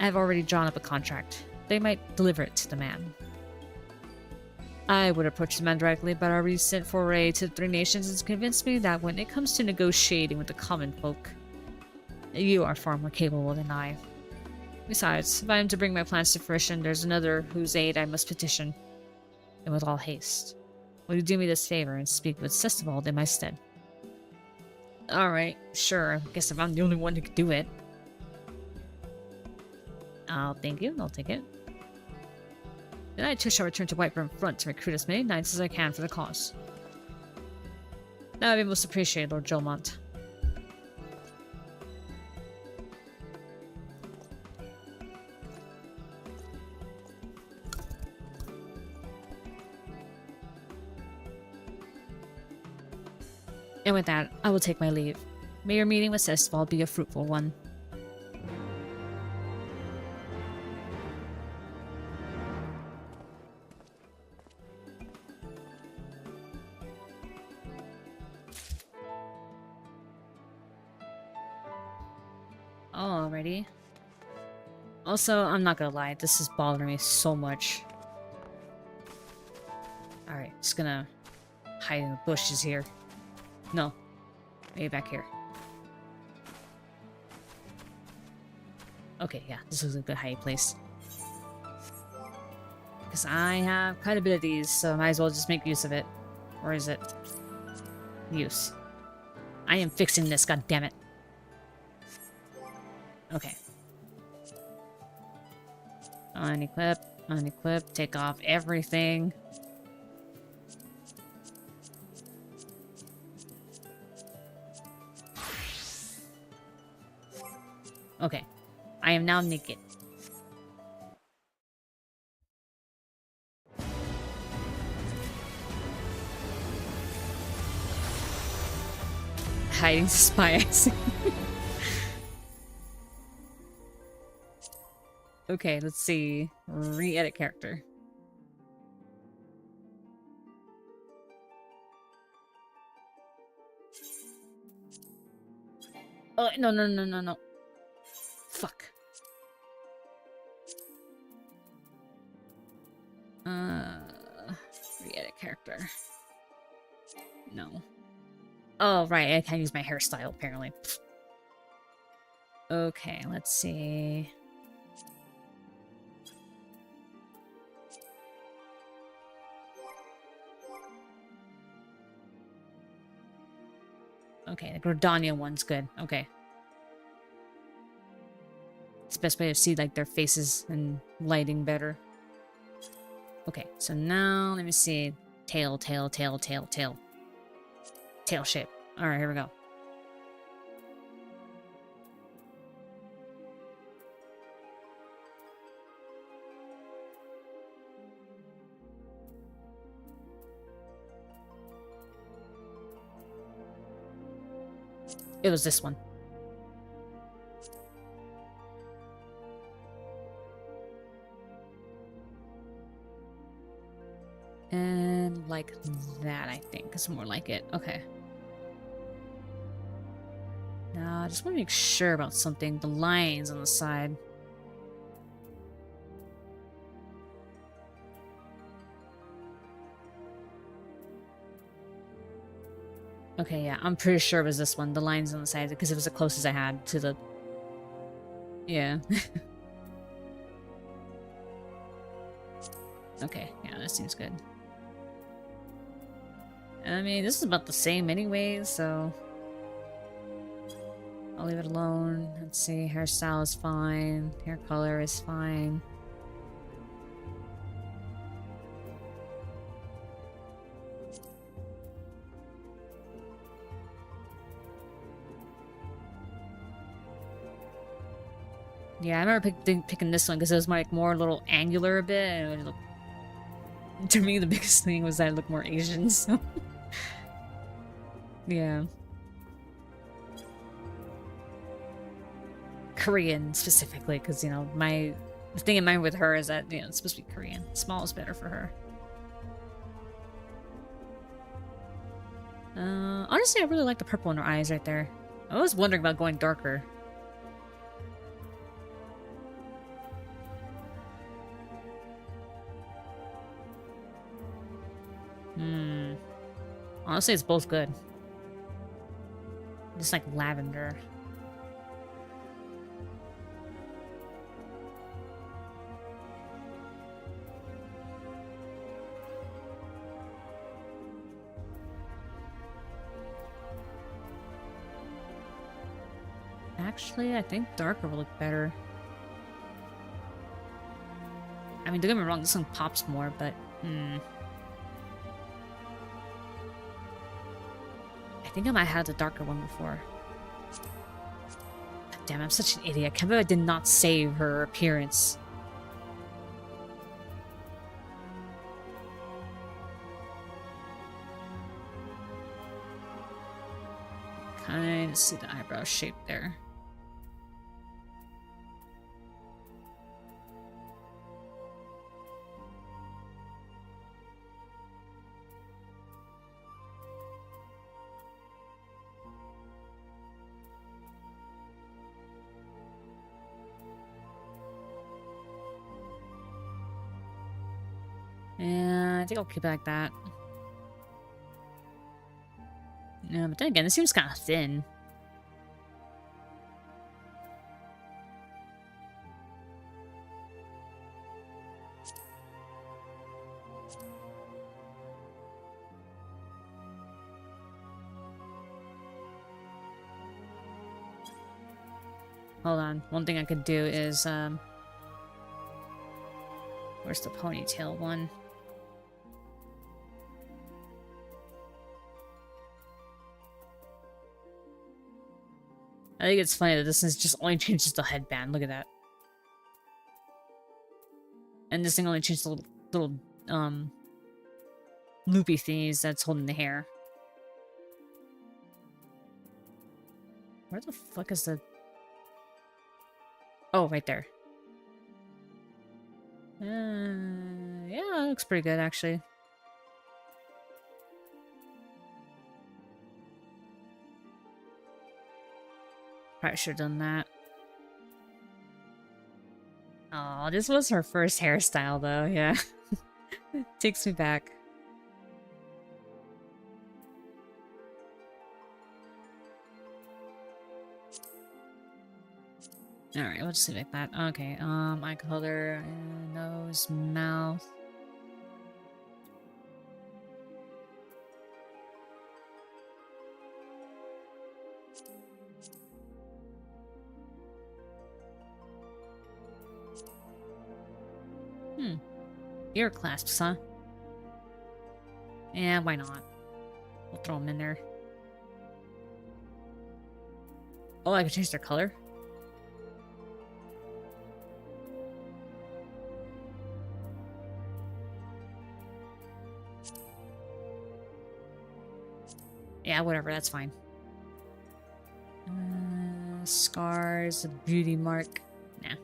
S1: I have already drawn up a contract. They might deliver it to the man. I would approach the man directly, but our recent foray to the Three Nations has convinced me that when it comes to negotiating with the common folk, you are far more capable than I. Besides, if I am to bring my plans to fruition, there's another whose aid I must petition, and with all haste. Will you do me this favor and speak with Sestebald in my stead? Alright, sure. I guess if I'm the only one who could do it. Thank you. I'll take it. Then I too shall return to Whiterun Front to recruit as many knights as I can for the cause. That would be most appreciated, Lord Jomont. And with that, I will take my leave. May your meeting with Sestebald be a fruitful one. Alrighty. Also, I'm not gonna lie, this is bothering me so much. Alright, just gonna hide in the bushes here. No. Maybe back here. Okay, yeah, this is a good hiding place. Because I have quite a bit of these, so I might as well just make use of it. Or is it? Use. I am fixing this, goddammit. Okay. Unequip, unequip, take off everything. Okay. I am now naked. Hiding spy, I see. Okay, let's see. Re-edit character. Oh, no, no, no, no, no. Fuck. Re-edit character. No. Oh, right, I can't use my hairstyle, apparently. Okay, let's see. Okay, the Grodania one's good. Okay. It's the best way to see, like, their faces and lighting better. Okay, so now, let me see. Tail, tail, tail, tail, tail. Tail shape. Alright, here we go. It was this one. And like that, I think, is more like it. Okay. Now, I just want to make sure about something. The lines on the side. Okay, yeah, I'm pretty sure it was this one. The lines on the side, because it was the closest I had to the... Yeah. Okay, yeah, that seems good. I mean, this is about the same anyway, so... I'll leave it alone. Let's see, hairstyle is fine. Hair color is fine. Yeah, I remember picking this one because it was like more a little angular a bit, and it looked... To me, the biggest thing was that it looked more Asian, so... Yeah. Korean, specifically, because, you know, the thing in mind with her is that, you know, it's supposed to be Korean. Small is better for her. Honestly, I really like the purple in her eyes right there. I was wondering about going darker. Honestly, it's both good. Just like lavender. Actually, I think darker will look better. I mean, don't get me wrong, this one pops more, but... I think I might have had the darker one before. God damn, I'm such an idiot. I can't believe I did not save her appearance. Kind of see the eyebrow shape there. Yeah, I think I'll keep it like that. Yeah, but then again, this seems kind of thin. Hold on. One thing I could do is, where's the ponytail one? I think it's funny that this is just only changes the headband. Look at that. And this thing only changes the little loopy thingies that's holding the hair. Where the fuck is the... Oh, right there. Yeah, that looks pretty good, actually. Probably should have done that. Oh, this was her first hairstyle, though, yeah. Takes me back. Alright, we'll just leave it like that. Okay, eye color, nose, mouth. Ear clasps, huh? Yeah, why not? We'll throw them in there. Oh, I can change their color? Yeah, whatever, that's fine. Scars, a beauty mark. Nah.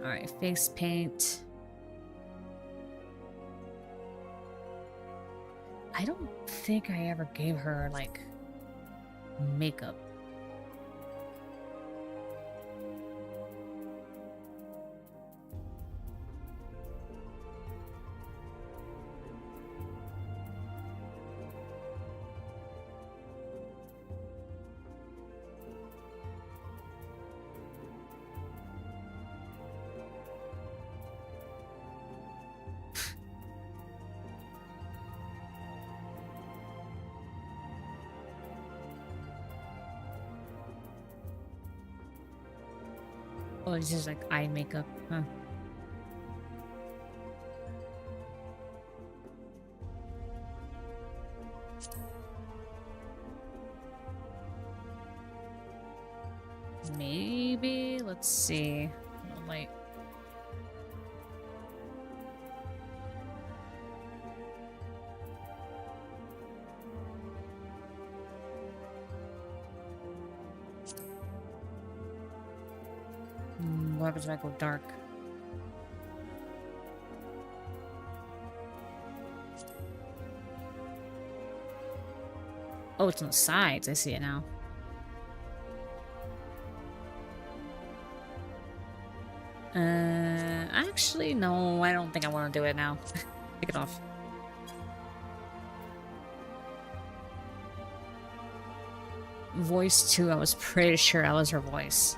S1: Alright, face paint. I don't think I ever gave her, like, makeup. Oh, this is like eye makeup, huh? Maybe? Let's see. Light. What happens if I go dark? Oh, it's on the sides. I see it now. Actually, no, I don't think I want to do it now. Take it off. Voice too, I was pretty sure that was her voice.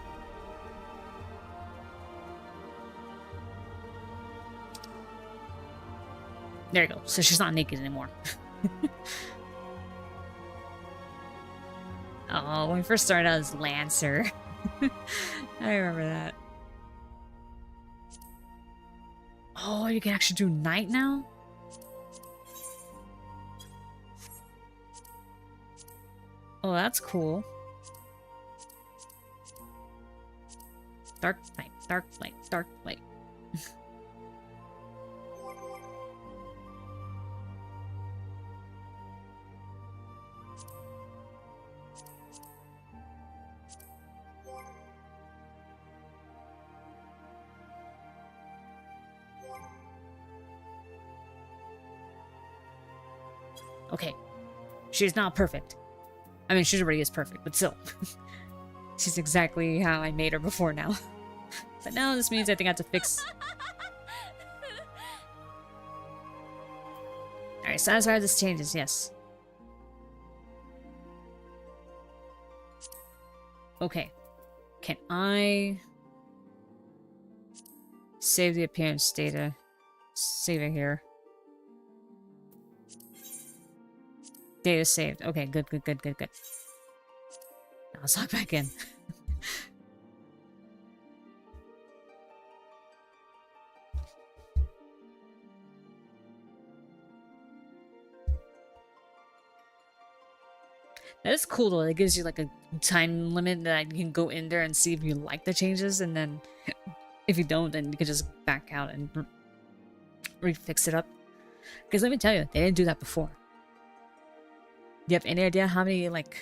S1: There you go. So she's not naked anymore. Oh, when we first started out as Lancer. I remember that. Oh, you can actually do night now? Oh, that's cool. Dark light, dark light, dark light. Okay. She's not perfect. I mean, she already is perfect, but still. She's exactly how I made her before now. But now this means I think I have to fix... Alright, satisfied with this changes, yes. Okay. Can I... save the appearance data? Save it here. Data saved. Okay, good, good, good, good, good. Now let's log back in. That is cool though. It gives you like a time limit that you can go in there and see if you like the changes, and then if you don't, then you can just back out and refix it up. Because let me tell you, they didn't do that before. Do you have any idea how many, like...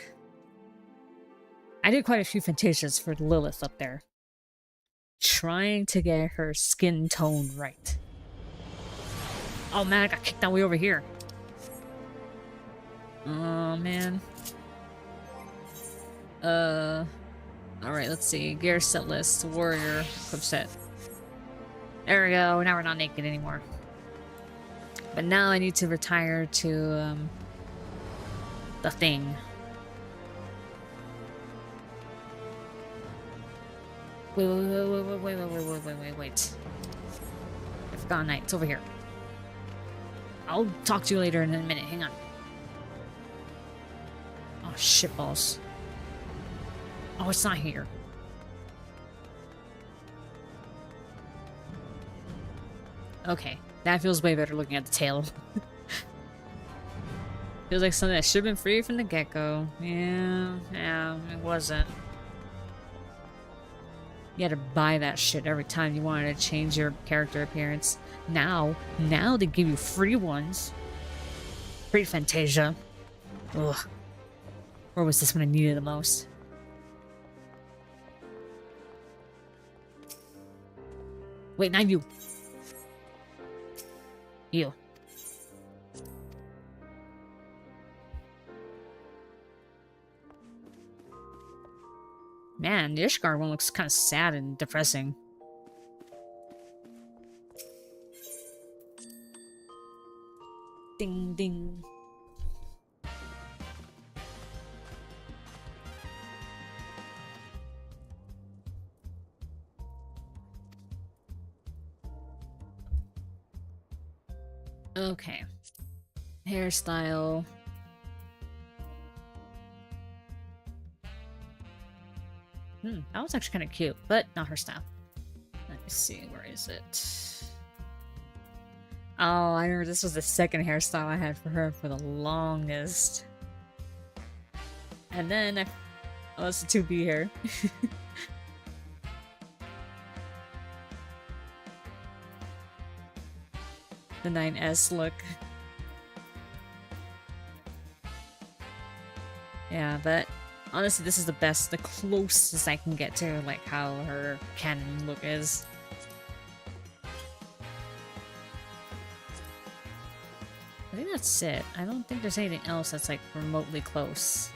S1: I did quite a few Fantasias for Lilith up there. Trying to get her skin tone right. Oh man, I got kicked way over here. Oh man. Alright, let's see. Gear set list. Warrior. Equip set. There we go. Now we're not naked anymore. But now I need to retire to, the thing. Wait. I forgot night. It's over here. I'll talk to you later in a minute. Hang on. Oh, shitballs. Oh, it's not here. Okay. That feels way better looking at the tail. Feels like something that should have been free from the get-go. Yeah, it wasn't. You had to buy that shit every time you wanted to change your character appearance. Now they give you free ones. Free Fantasia. Ugh. Where was this when I needed it the most? Wait, not you. You. Man, the Ishgard one looks kind of sad and depressing. Ding ding. Okay. Hairstyle. That was actually kind of cute, but not her style. Let me see, where is it? Oh, I remember this was the second hairstyle I had for her for the longest. And then oh, it's a 2B hair. The 9S look. Yeah, but honestly, this is the closest I can get to like how her canon look is. I think that's it. I don't think there's anything else that's like remotely close.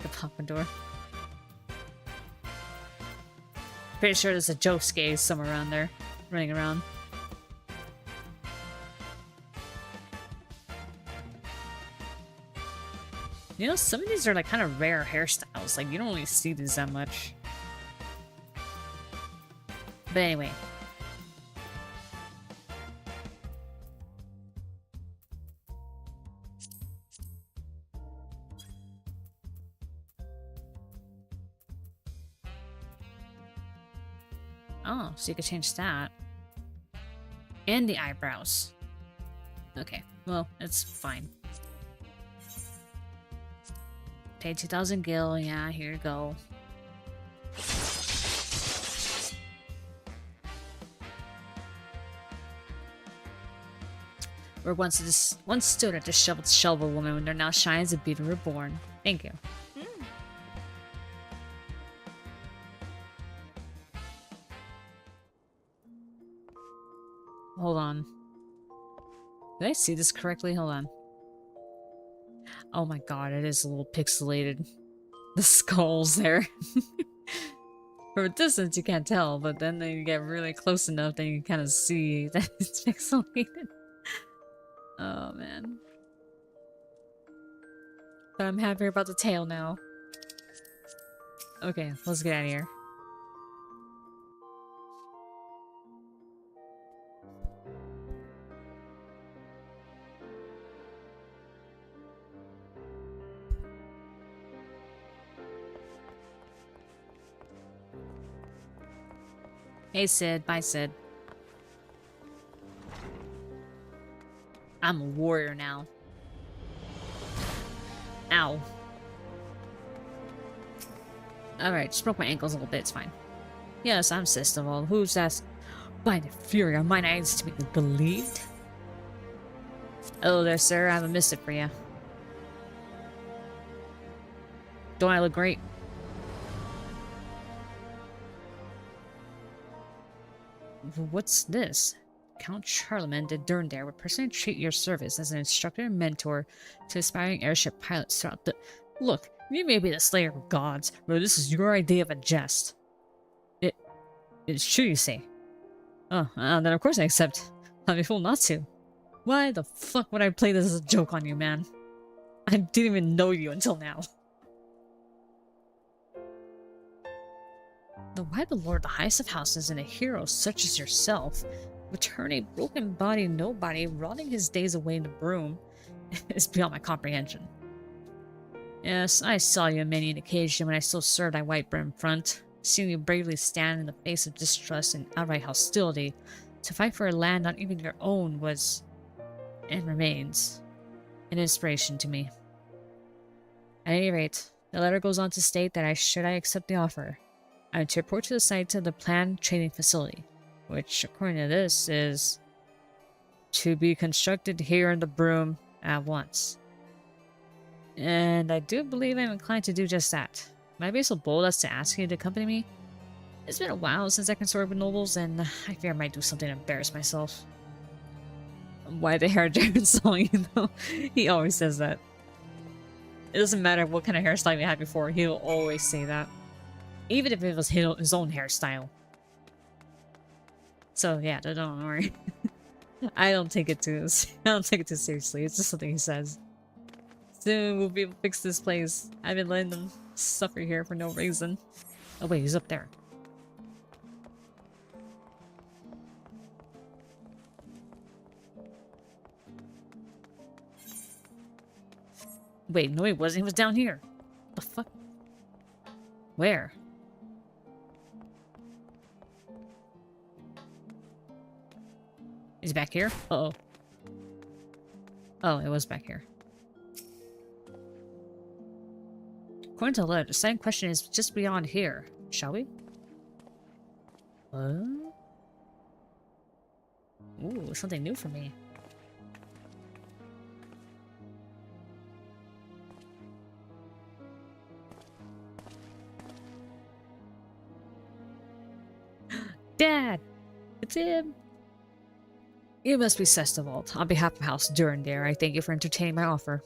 S1: The Pompadour. Pretty sure there's a Josuke somewhere around there, running around. You know, some of these are like kind of rare hairstyles. Like, you don't really see these that much. But anyway. Oh, so you could change that. And the eyebrows. Okay, well, it's fine. Pay 2,000 gil, yeah, here you go. Where once stood a disheveled shovel woman, when there now shines a beauty reborn. Thank you. Hold on. Did I see this correctly? Hold on. Oh my god, it is a little pixelated. The skulls there. From a distance you can't tell, but then you get really close enough that you kind of see that it's pixelated. Oh man. But I'm happier about the tail now. Okay, let's get out of here. Hey, Sid. Bye, Sid. I'm a warrior now. Ow. Alright, just broke my ankles a little bit. It's fine. Yes, I'm Sistoval. Who's that? By the fury of mine eyes to be believed. Hello there, sir. I have a missive for you. Don't I look great? What's this? Count Charlemagne de Durndair would personally treat your service as an instructor and mentor to aspiring airship pilots throughout the... Look, you may be the slayer of gods, but this is your idea of a jest. It's true, you say? Oh, then of course I accept. I'd be fool not to. Why the fuck would I play this as a joke on you, man? I didn't even know you until now. Why the Lord, the highest of houses, and a hero such as yourself would turn a broken-bodied nobody, rotting his days away in the broom, is beyond my comprehension. Yes, I saw you on many an occasion when I still served thy white-brimmed front, seeing you bravely stand in the face of distrust and outright hostility to fight for a land not even your own was, and remains, an inspiration to me. At any rate, the letter goes on to state that should I accept the offer, I am to report to the site of the planned training facility, which, according to this, is to be constructed here in the Broom at once. And I do believe I'm inclined to do just that. Might I be so bold as to ask you to accompany me? It's been a while since I consorted with nobles, and I fear I might do something to embarrass myself. Why the hair Jared song, you know? He always says that. It doesn't matter what kind of hairstyle he had before, he'll always say that. Even if it was his own hairstyle. So yeah, don't worry. I don't take it too seriously. It's just something he says. Soon we'll be able to fix this place. I've been letting them suffer here for no reason. Oh wait, he's up there. Wait, no he wasn't. He was down here. The fuck? Where? Is he back here? Uh-oh. Oh, it was back here. According to the letter, the second question is just beyond here. Shall we? Ooh, something new for me. Dad! It's him! You must be Sestavold. On behalf of House Durndair, I thank you for entertaining my offer.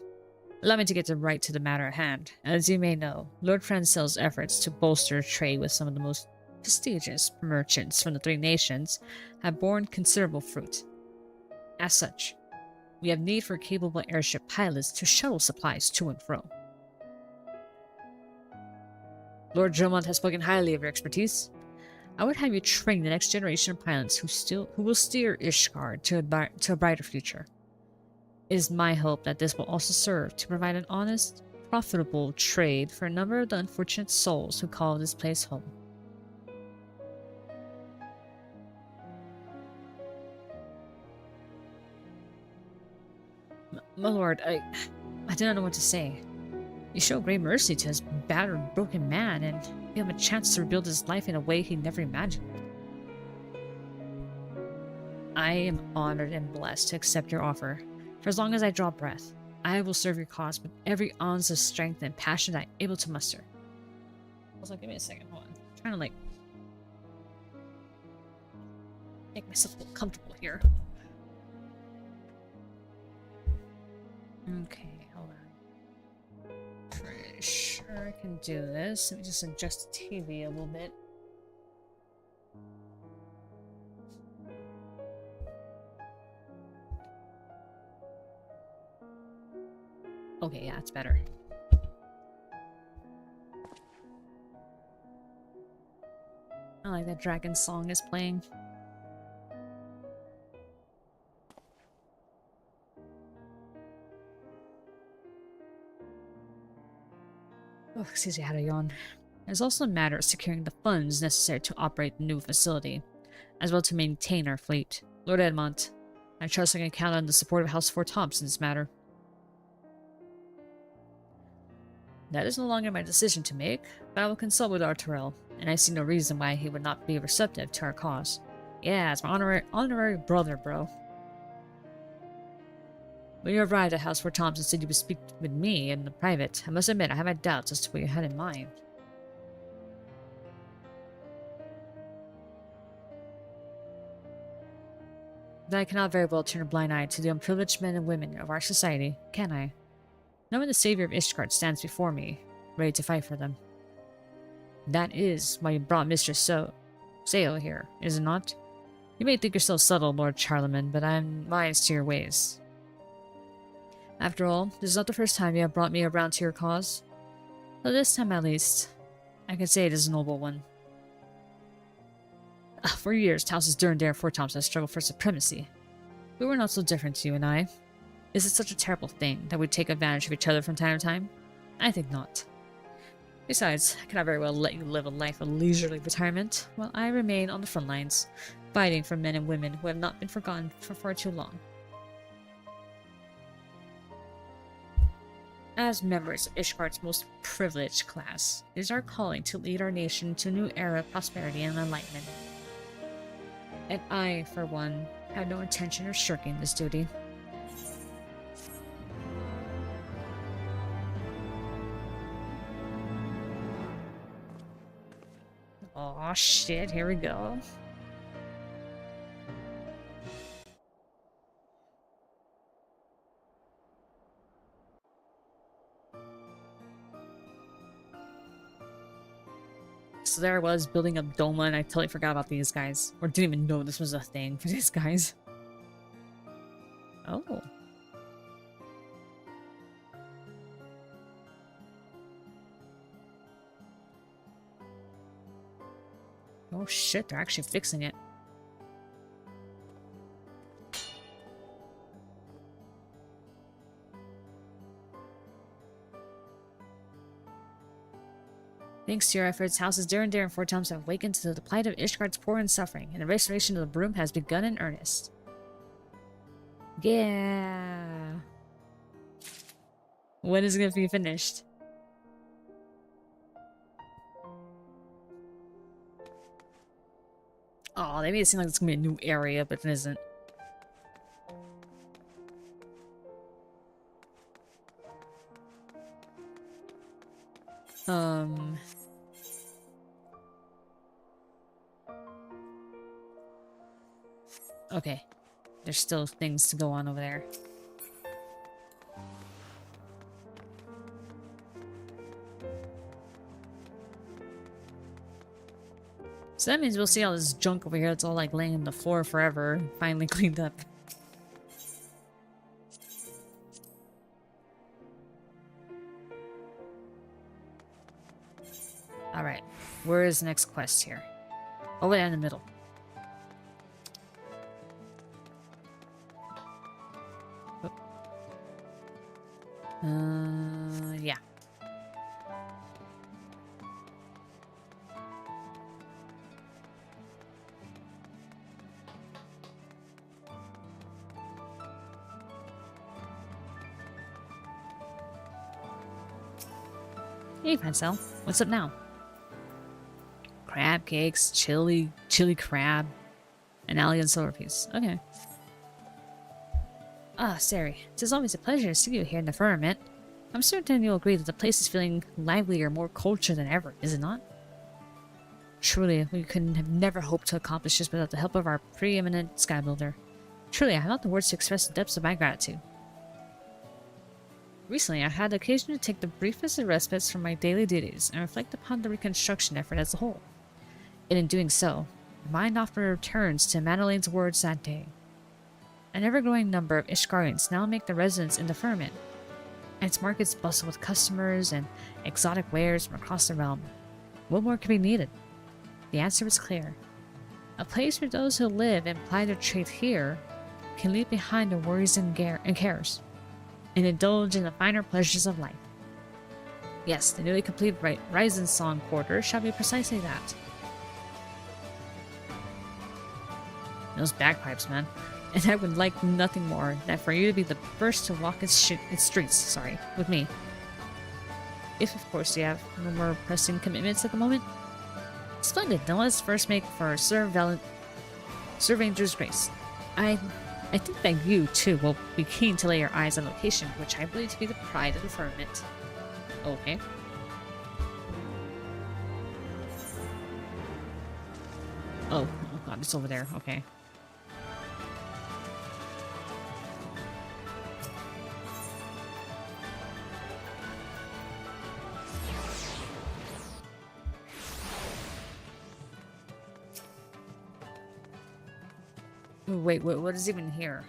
S1: Allow me to get right to the matter at hand. As you may know, Lord Francel's efforts to bolster trade with some of the most prestigious merchants from the three nations have borne considerable fruit. As such, we have need for capable airship pilots to shuttle supplies to and fro. Lord Dromont has spoken highly of your expertise. I would have you train the next generation of pilots who will steer Ishgard to a brighter future. It is my hope that this will also serve to provide an honest, profitable trade for a number of the unfortunate souls who call this place home. My lord, I do not know what to say. You show great mercy to this battered, broken man, and give him a chance to rebuild his life in a way he never imagined. I am honored and blessed to accept your offer. For as long as I draw breath, I will serve your cause with every ounce of strength and passion that I'm able to muster. Also, give me a second, hold on. I'm trying to, like, make myself a little comfortable here. Okay, hold on. Pretty sure I can do this. Let me just adjust the TV a little bit. Okay, yeah, it's better. I like that dragon song is playing. Oh, excuse me, I had a yawn. There's also a matter of securing the funds necessary to operate the new facility. as well to maintain our fleet. Lord Edmont, I trust I can count on the support of House Four Tops in this matter. That is no longer my decision to make, but I will consult with Arturel, and I see no reason why he would not be receptive to our cause. Yeah, it's my honorary brother, bro. When you arrived at House Four Tops and said you would speak with me in the private, I must admit I have my doubts as to what you had in mind. But I cannot very well turn a blind eye to the unprivileged men and women of our society, can I? Knowing the savior of Ishgard stands before me, ready to fight for them. That is why you brought Mistress Sayo here, is it not? You may think yourself subtle, Lord Charlemagne, but I am wise to your ways. After all, this is not the first time you have brought me around to your cause. But this time at least, I can say it is a noble one. For years, houses Durandare and Four Tops have struggled for supremacy. We were not so different, you and I. Is it such a terrible thing that we take advantage of each other from time to time? I think not. Besides, I cannot very well let you live a life of leisurely retirement, while I remain on the front lines, fighting for men and women who have not been forgotten for far too long. As members of Ishgard's most privileged class, it is our calling to lead our nation to a new era of prosperity and enlightenment. And I, for one, have no intention of shirking this duty. Aw, shit, here we go. So there I was, building up Doma, and I totally forgot about these guys. Or didn't even know this was a thing for these guys. Oh. Oh shit, they're actually fixing it. Thanks to your efforts, houses Durandare and Four Tops have awakened to the plight of Ishgard's poor and suffering, and the restoration of the broom has begun in earnest. Yeah. When is it gonna be finished? Oh, they made it seem like it's gonna be a new area, but it isn't. Okay. There's still things to go on over there. So that means we'll see all this junk over here that's all like laying on the floor forever, finally cleaned up. Alright, where is the next quest here? Over there in the middle. Yeah. Hey, Francel. What's up now? Crab cakes, chili crab, and alien silver piece. Okay. Ah, Sari, it is always a pleasure to see you here in the Firmament. I'm certain you'll agree that the place is feeling livelier, more cultured than ever, is it not? Truly, we could have never hoped to accomplish this without the help of our preeminent skybuilder. Truly, I have not the words to express the depths of my gratitude. Recently, I had the occasion to take the briefest of respites from my daily duties and reflect upon the reconstruction effort as a whole. And in doing so, my mind often returns to Madeleine's words that day. An ever-growing number of Ishgarians now make their residence in the Firmament, and its markets bustle with customers and exotic wares from across the realm. What more could be needed? The answer was clear. A place where those who live and ply their trade here can leave behind their worries and cares, and indulge in the finer pleasures of life. Yes, the newly completed Rising Song Quarter shall be precisely that. Those bagpipes, man. And I would like nothing more than for you to be the first to walk its streets, sorry, with me. If, of course, you have no more pressing commitments at the moment. Splendid. Now let's first make for Sir Ranger's Grace. I think that you, too, will be keen to lay your eyes on a location, which I believe to be the pride of the Firmament. Okay. Oh god, it's over there. Okay. Wait, what is even here?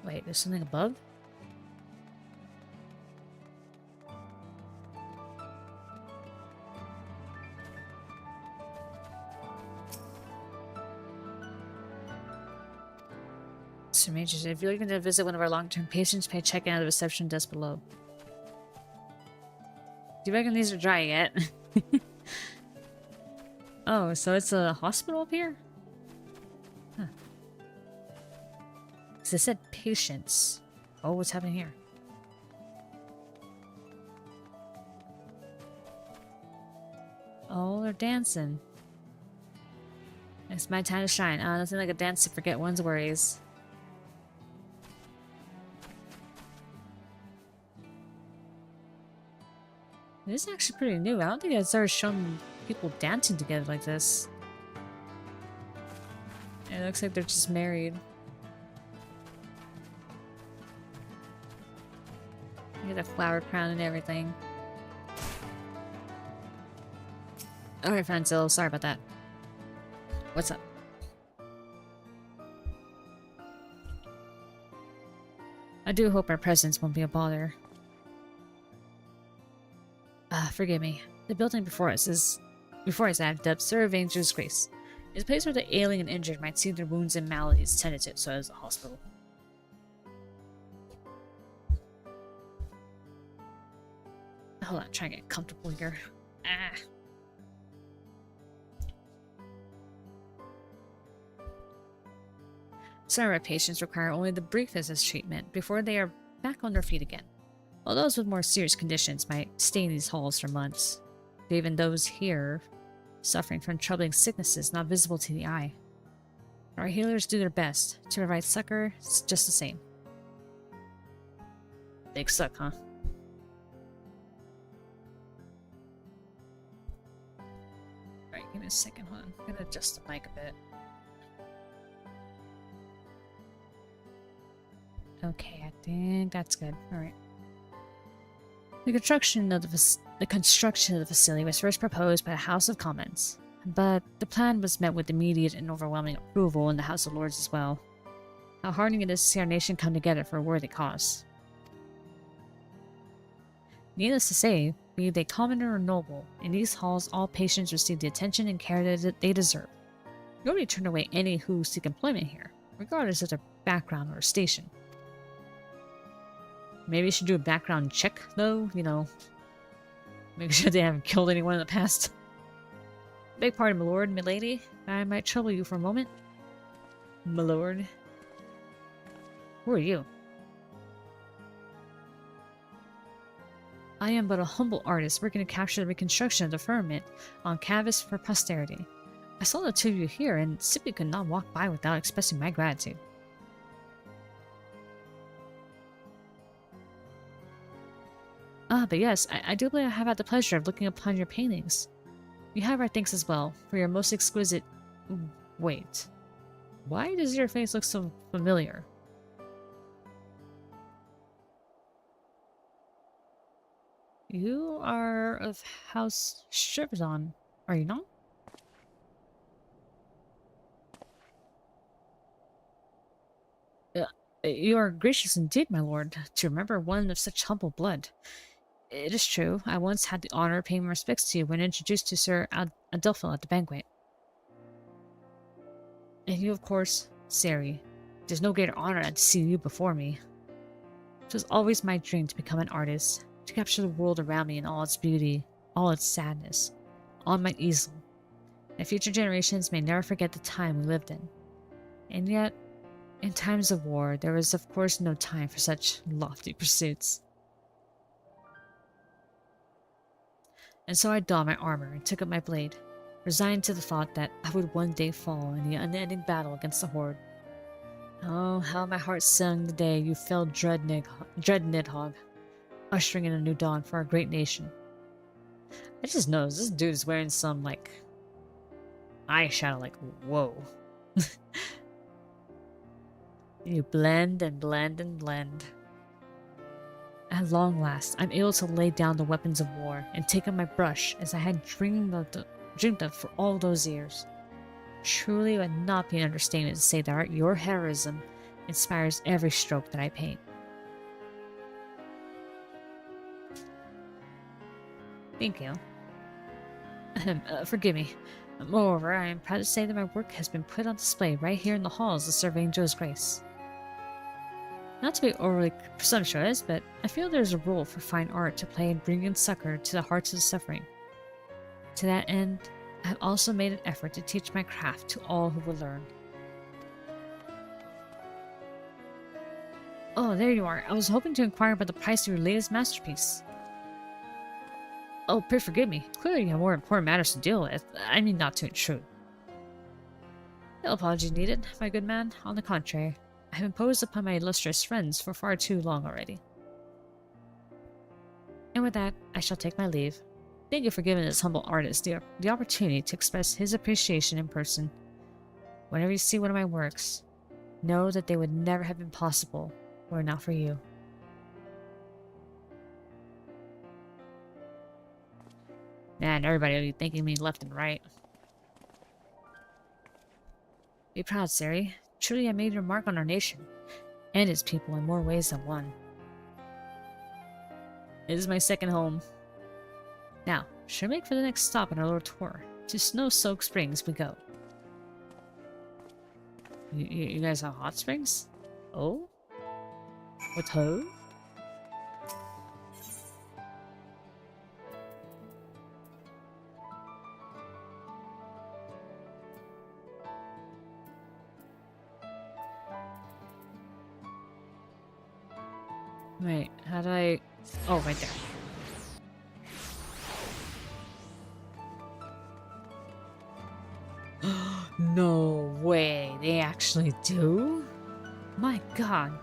S1: Wait, there's something above? Sir Majors, if you're looking to visit one of our long-term patients, pay check in at the reception desk below. Do you reckon these are dry yet? Oh, so it's a hospital up here? Huh. So they said patients. Oh, what's happening here? Oh, they're dancing. It's my time to shine. Nothing like a dance to forget one's worries. This is actually pretty new. I don't think I've started showing people dancing together like this. It looks like they're just married. Look at the flower crown and everything. Alright, Franzil, sorry about that. What's up? I do hope our presence won't be a bother. Forgive me. The building before us I dubbed Sir Ranger's Grace. It's a place where the ailing and injured might see their wounds and maladies tended to, so as a hospital. Hold on, trying to get comfortable here. Some of our patients require only the briefest of treatment before they are back on their feet again, while those with more serious conditions might stay in these halls for months. Even those here suffering from troubling sicknesses not visible to the eye. Our healers do their best to provide succor just the same. Big suck, huh? Alright, give me a second, hold on. I'm gonna adjust the mic a bit. Okay, I think that's good. Alright. The construction of the facility was first proposed by the House of Commons, but the plan was met with immediate and overwhelming approval in the House of Lords as well. How heartening it is to see our nation come together for a worthy cause. Needless to say, be they commoner or noble, in these halls all patients receive the attention and care that they deserve. Nobody turn away any who seek employment here, regardless of their background or station. Maybe you should do a background check, though, you know. Make sure they haven't killed anyone in the past. Beg pardon, my lord, my lady. I might trouble you for a moment. My lord. Who are you? I am but a humble artist working to capture the reconstruction of the firmament on canvas for posterity. I saw the two of you here and simply could not walk by without expressing my gratitude. But yes, I do believe I have had the pleasure of looking upon your paintings. You have our thanks as well, for your most exquisite... Wait. Why does your face look so familiar? You are of House Shriverdon, are you not? You are gracious indeed, my lord, to remember one of such humble blood. It is true. I once had the honor of paying my respects to you when introduced to Sir Adelphil at the banquet. And you, of course, Sari. There's no greater honor than to see you before me. It was always my dream to become an artist, to capture the world around me in all its beauty, all its sadness, on my easel. And future generations may never forget the time we lived in. And yet, in times of war, there was of course no time for such lofty pursuits. And so I donned my armor and took up my blade, resigned to the thought that I would one day fall in the unending battle against the Horde. Oh, how my heart sung the day you fell dread Nidhogg, ushering in a new dawn for our great nation. I just noticed this dude is wearing some, like, eyeshadow, like, whoa. You blend and blend and blend. At long last, I'm able to lay down the weapons of war and take up my brush as I had dreamed of for all those years. Truly, it would not be an understatement to say that your heroism inspires every stroke that I paint. Thank you. Forgive me. Moreover, I am proud to say that my work has been put on display right here in the halls of Sir Vangeau's Grace. Not to be overly presumptuous, but I feel there's a role for fine art to play in bringing succor to the hearts of the suffering. To that end, I have also made an effort to teach my craft to all who will learn. Oh, there you are. I was hoping to inquire about the price of your latest masterpiece. Oh, pray forgive me. Clearly you have more important matters to deal with. I mean not to intrude. No apology needed, my good man. On the contrary, I have imposed upon my illustrious friends for far too long already. And with that, I shall take my leave. Thank you for giving this humble artist the opportunity to express his appreciation in person. Whenever you see one of my works, know that they would never have been possible were it not for you. Man, everybody will be thanking me left and right. Be proud, Sari. Truly I made your mark on our nation, and its people in more ways than one. It is my second home. Now, should we make for the next stop on our little tour? To Snow-Soaked Springs we go. You guys have hot springs? Oh? With who? Wait, how do I... Oh, right there. No way, they actually do? My god.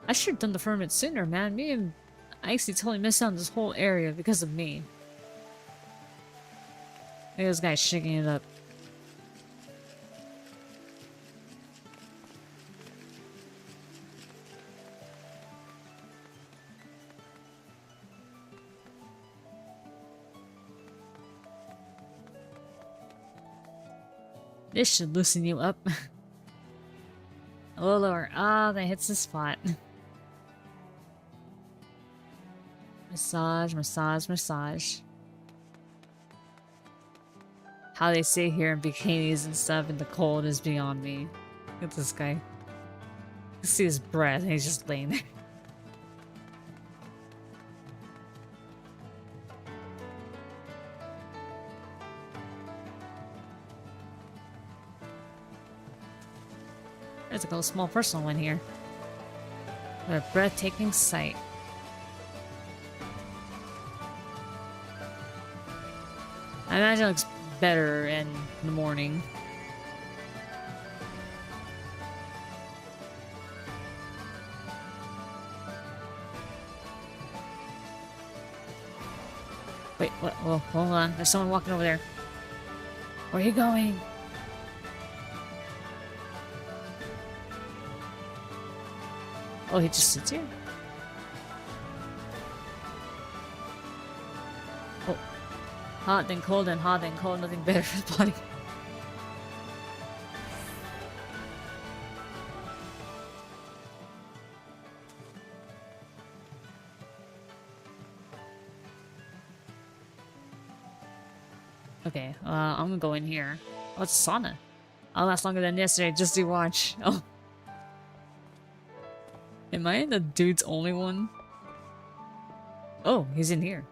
S1: I should have done the Firmament sooner, man. Me and Icy totally missed out on this whole area because of me. Look at this guy shaking it up. This should loosen you up. A little lower. Ah, that hits the spot. Massage, massage, massage. How they sit here in bikinis and stuff in the cold is beyond me. Look at this guy. You can see his breath and he's just laying there. There's like a small personal one here. What a breathtaking sight. I imagine it looks better in the morning. Wait, what? Whoa, hold on. There's someone walking over there. Where are you going? Oh, he just sits here? Oh. Hot, then cold, then hot, then cold. Nothing better for the body. Okay, I'm gonna go in here. Oh, it's a sauna. I'll last longer than yesterday, just to watch. Oh. Am I the dude's only one? Oh, he's in here.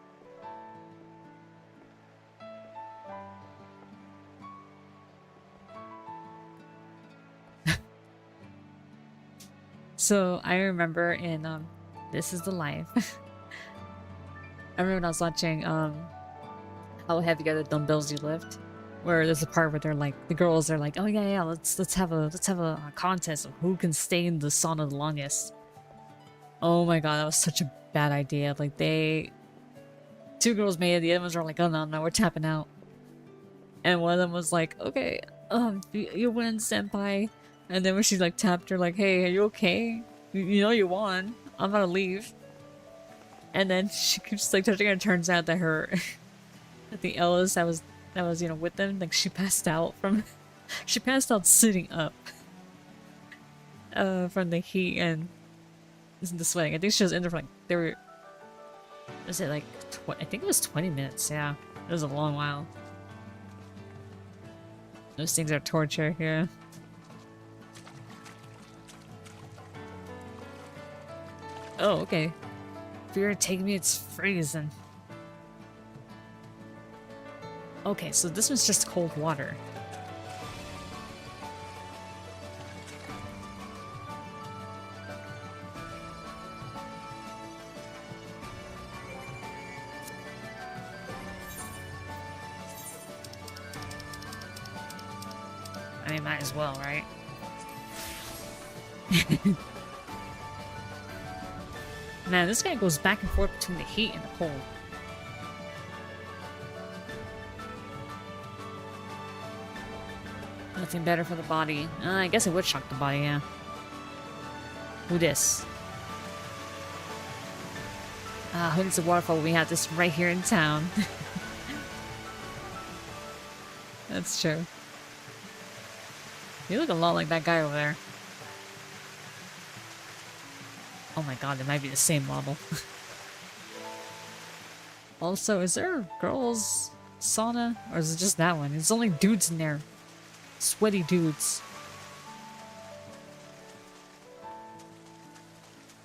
S1: So, I remember in, This Is the Life. I remember when I was watching, How Heavy Are the Dumbbells You Lift? Where there's a part where they're like, the girls are like, oh yeah, let's have a contest of who can stay in the sauna the longest. Oh my god, that was such a bad idea. Like two girls made it, the other ones were like, oh no, we're tapping out. And one of them was like, okay, you win, senpai. And then when she like tapped her, like, hey, are you okay? You know you won. I'm gonna leave. And then she keeps like touching her, and it turns out that her, that the Ellis that was with them, like she passed out from, she passed out sitting up. From the heat and the sweating. I think she was in there for like, was it like, I think it was 20 minutes, yeah. It was a long while. Those things are torture here. Oh, okay. If you're taking me, it's freezing. Okay, so this one's just cold water. I mean, might as well, right? Man, this guy goes back and forth between the heat and the cold. Nothing better for the body. I guess it would shock the body, yeah. Who this? Who needs a waterfall? We have this right here in town. That's true. You look a lot like that guy over there. Oh my god, it might be the same model. Also, is there a girls' sauna? Or is it just that one? There's only dudes in there. Sweaty dudes.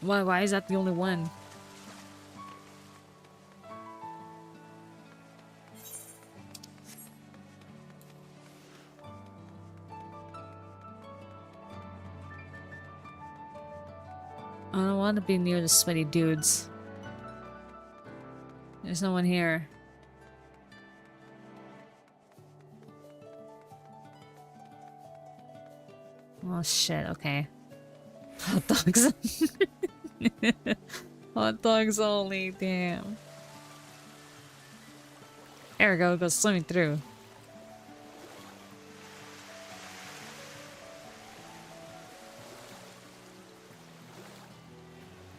S1: Why is that the only one? I don't want to be near the sweaty dudes. There's no one here. Oh shit, okay. Hot dogs. Hot dogs only, damn. There we go, it goes swimming through.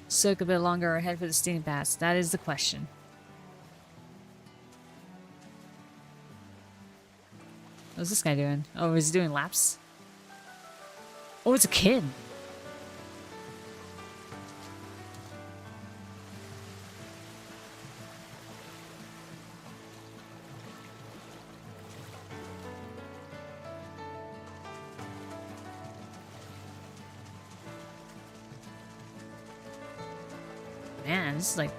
S1: Soak a bit longer or head for the steam baths? That is the question. What's this guy doing? Oh, is he doing laps? Oh, it's a kid. Man, this is like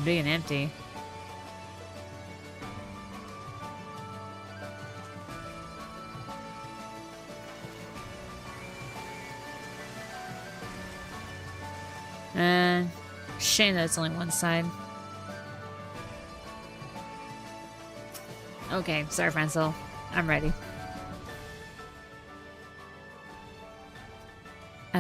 S1: big and empty. Shame that it's only one side. Okay, sorry, Francil. I'm ready.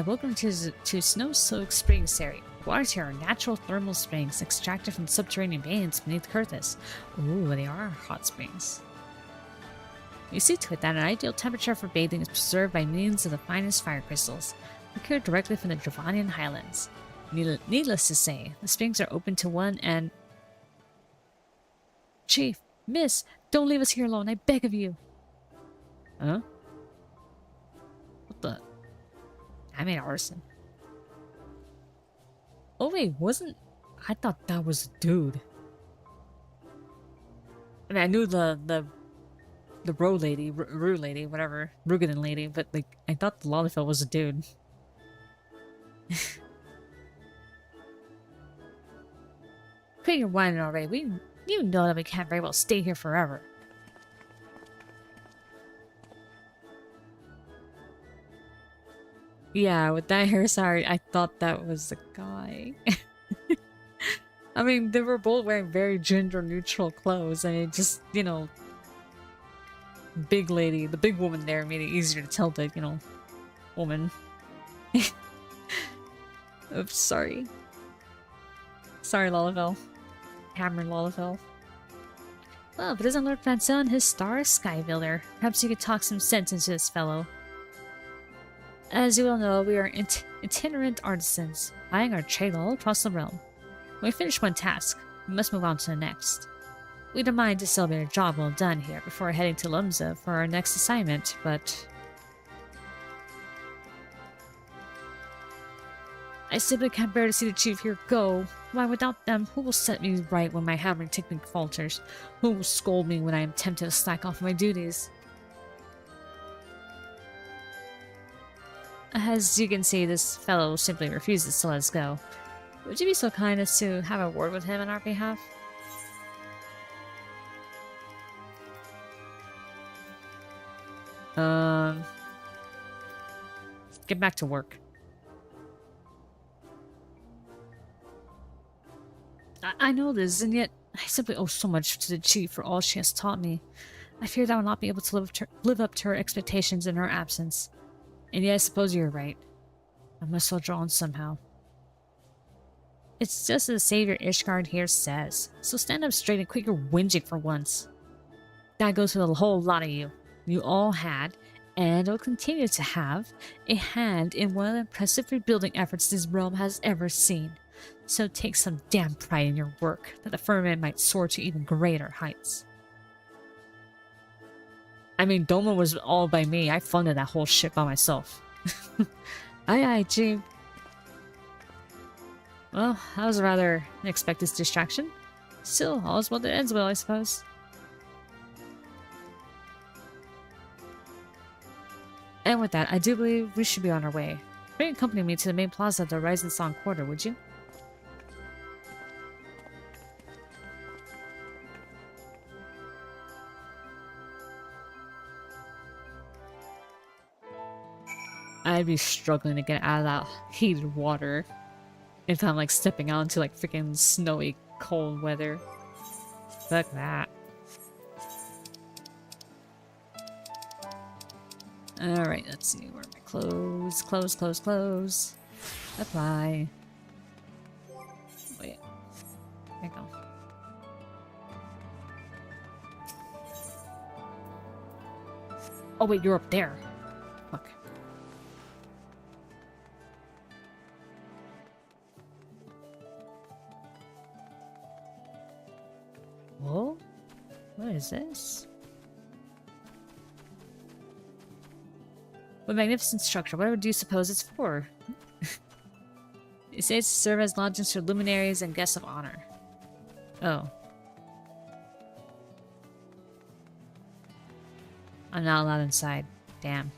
S1: Welcome to Snow-Soaked Springs area. Waters here are natural thermal springs extracted from subterranean veins beneath the earth. Ooh, they are hot springs. You see to it that an ideal temperature for bathing is preserved by means of the finest fire crystals, procured directly from the Dravanian highlands. Needless to say, the springs are open to one and... Chief, Miss, don't leave us here alone, I beg of you. Huh? What the... I made arson. Oh wait, wasn't... I thought that was a dude. I mean, I knew the Ro lady, Rue lady, whatever, Rugadan lady, but like I thought the Lalafell was a dude. Quit your whining already. You know that we can't very well stay here forever. Yeah, with that hairstyle, I thought that was the guy. I mean, they were both wearing very gender-neutral clothes, and it just, you know, big lady, the big woman there made it easier to tell the, you know, woman. Oops, sorry. Sorry, Lalafell. Cameron Lalafell. Well, but isn't Lord Francel his star sky builder? Perhaps you could talk some sense into this fellow. As you all know, we are itinerant artisans, buying our trade all across the realm. When we finish one task, we must move on to the next. We don't mind to celebrate a job well done here before heading to Lumza for our next assignment, but... I simply can't bear to see the chief here go. Why, without them, who will set me right when my hammering technique falters? Who will scold me when I am tempted to slack off my duties? As you can see, this fellow simply refuses to let us go. Would you be so kind as to have a word with him on our behalf? Get back to work. I know this, and yet I simply owe so much to the chief for all she has taught me. I fear that I will not be able to live up to her expectations in her absence. And yet I suppose you're right. I must soldier on somehow. It's just as Savior Ishgard here says, so stand up straight and quit your whinging for once. That goes for the whole lot of you. You all had, and will continue to have, a hand in one of the impressive rebuilding efforts this realm has ever seen. So take some damn pride in your work, that the Firmament might soar to even greater heights. I mean, Doma was all by me. I funded that whole shit by myself. Aye, Chief. Well, that was a rather unexpected distraction. Still, all's well that ends well, I suppose. And with that, I do believe we should be on our way. Bring accompany me to the main plaza of the Rising Song Quarter, would you? I'd be struggling to get out of that heated water if I'm like stepping out into like freaking snowy cold weather. Fuck that. Alright, let's see. Where are my clothes? Clothes. Apply. Wait. There you go. Oh wait, you're up there. Fuck. Whoa? What is this? What magnificent structure. Whatever do you suppose it's for? It says to serve as lodgings for luminaries and guests of honor. Oh. I'm not allowed inside. Damn.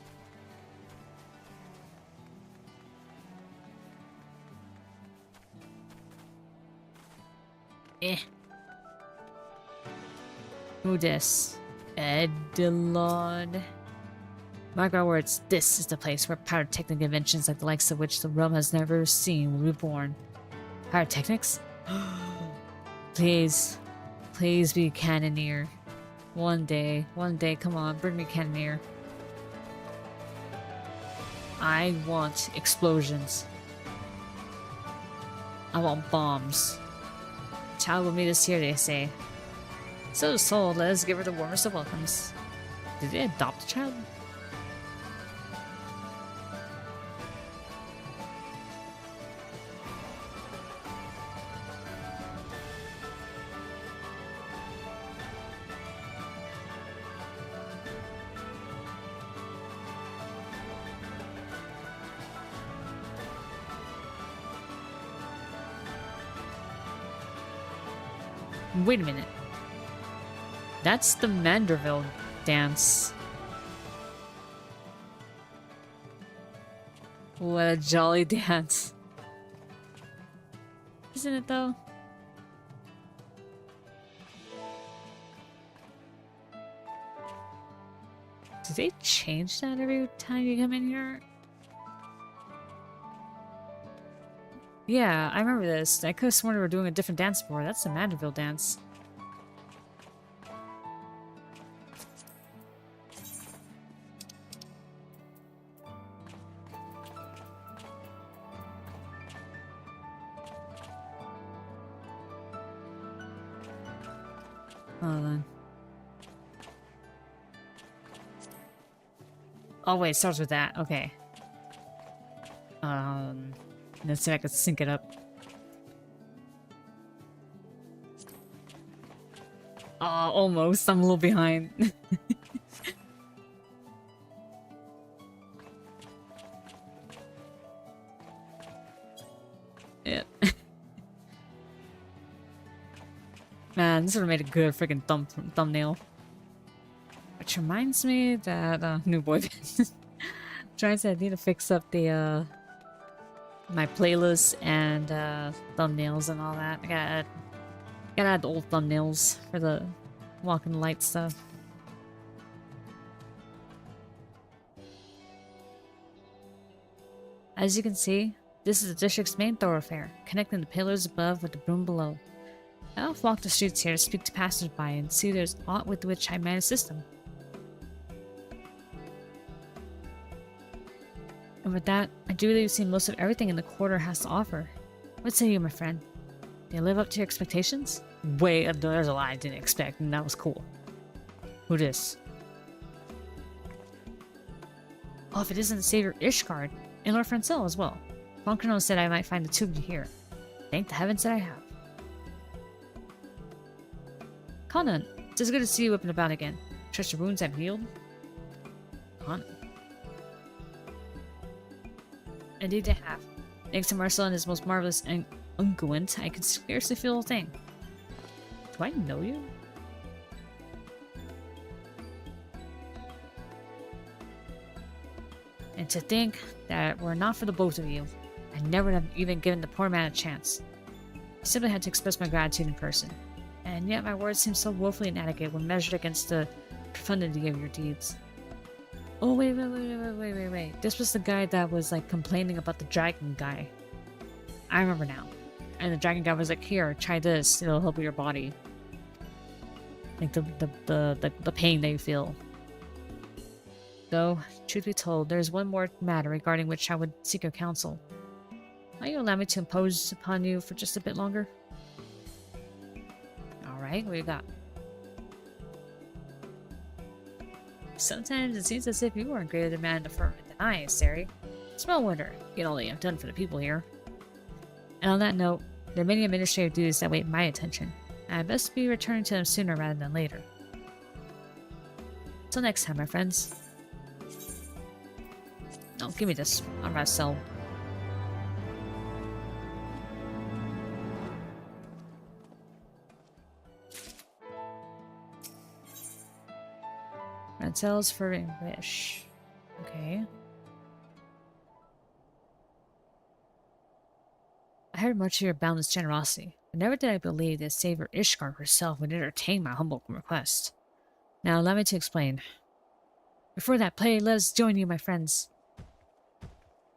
S1: Eh. Who dis? Edelon. Mark my words, this is the place where pyrotechnic inventions like the likes of which the realm has never seen will be born. Pyrotechnics? Please be cannoneer. One day, come on, bring me cannoneer. I want explosions. I want bombs. Child will meet us here, they say. So sold, let us give her the warmest of welcomes. Did they adopt a child? Wait a minute. That's the Manderville dance. What a jolly dance. Isn't it though? Do they change that every time you come in here? Yeah, I remember this. I could have sworn we were doing a different dance before. That's the Manderville dance. Hold on. Oh wait, it starts with that. Okay. Let's see if I can sync it up. Oh, almost. I'm a little behind. Yeah. Man, this would have made a good freaking thumbnail. Which reminds me that new boy band. Trying to I need to fix up the my playlists and thumbnails and all that. I gotta add the old thumbnails for the walking light stuff. As you can see, this is the district's main thoroughfare, connecting the pillars above with the boom below. I often walk the streets here to speak to passersby and see there's aught with which I might assist them. And with that, I do believe you've seen most of everything in the quarter has to offer. What say you, my friend? Do you live up to your expectations? Wait, there's a lot I didn't expect, and that was cool. Who this? Oh, if it isn't the Savior Ishgard, and Lord Francel as well. Fonkerno said I might find the two of you here. Thank the heavens that I have. Conan, it's good to see you up and about again. Trust your wounds have healed? Conan. Indeed they have. Thanks to Marcel and his most marvelous unguent, I can scarcely feel a thing. Do I know you? And to think that were not for the both of you, I never would have even given the poor man a chance. I simply had to express my gratitude in person. And yet my words seem so woefully inadequate when measured against the profundity of your deeds. Oh, wait. This was the guy that was, like, complaining about the dragon guy. I remember now. And the dragon guy was like, here, try this. It'll help with your body. Like, the pain that you feel. Though, truth be told, there's one more matter regarding which I would seek your counsel. Might you allow me to impose upon you for just a bit longer? Alright, what you got? Sometimes it seems as if you are a greater demand in the firmament than I, Sari. Small wonder, given all that I've done for the people here. And on that note, there are many administrative duties that wait my attention, and I best be returning to them sooner rather than later. Till next time, my friends. Oh, give me this. I'm gonna sell. Rentals for English. Okay. I heard much of your boundless generosity, but never did I believe that Savior Ishgard herself would entertain my humble request. Now allow me to explain. Before that play, let us join you, my friends.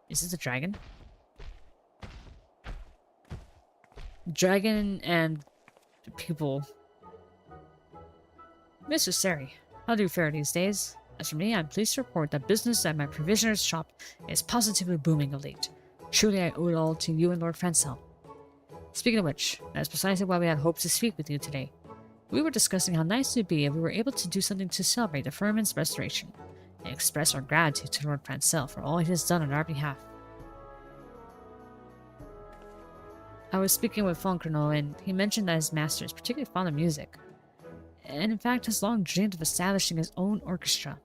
S1: Is this a dragon? Dragon and people. Mr. Sari, how do you fare these days? As for me, I'm pleased to report that business at my provisioner's shop is positively booming of late. Truly, I owe it all to you and Lord Francel. Speaking of which, that's precisely why we had hoped to speak with you today. We were discussing how nice it would be if we were able to do something to celebrate the Firmament's restoration, and express our gratitude to Lord Francel for all he has done on our behalf. I was speaking with Fonkerno, and he mentioned that his master is particularly fond of music, and in fact has long dreamed of establishing his own orchestra.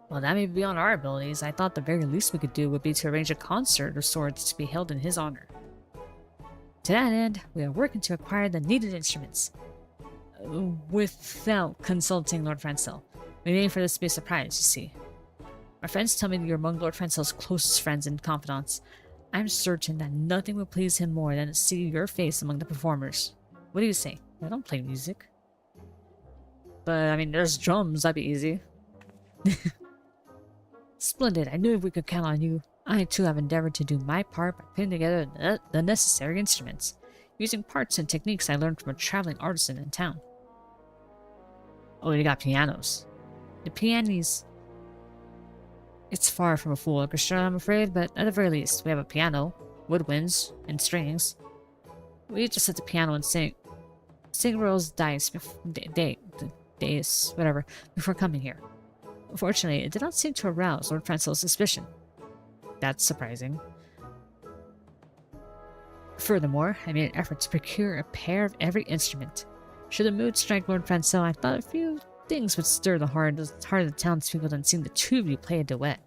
S1: While that may be beyond our abilities, I thought the very least we could do would be to arrange a concert of sorts to be held in his honor. To that end, we are working to acquire the needed instruments. without consulting Lord Francel. We aim for this to be a surprise, you see. My friends tell me that you're among Lord Francel's closest friends and confidants. I'm certain that nothing would please him more than to see your face among the performers. What do you say? I don't play music. But, I mean, there's drums. That'd be easy. Splendid. I knew we could count on you. I, too, have endeavored to do my part by putting together the necessary instruments, using parts and techniques I learned from a traveling artisan in town. Oh, you got pianos. The pianis. It's far from a full orchestra, I'm afraid, but at the very least, we have a piano, woodwinds, and strings. We just sit the piano and sing rolls dice, whatever, before coming here. Unfortunately, it did not seem to arouse Lord Francel's suspicion. That's surprising. Furthermore, I made an effort to procure a pair of every instrument. Should the mood strike Lord Francel, I thought a few things would stir the heart of the townspeople than seeing the two of you play a duet.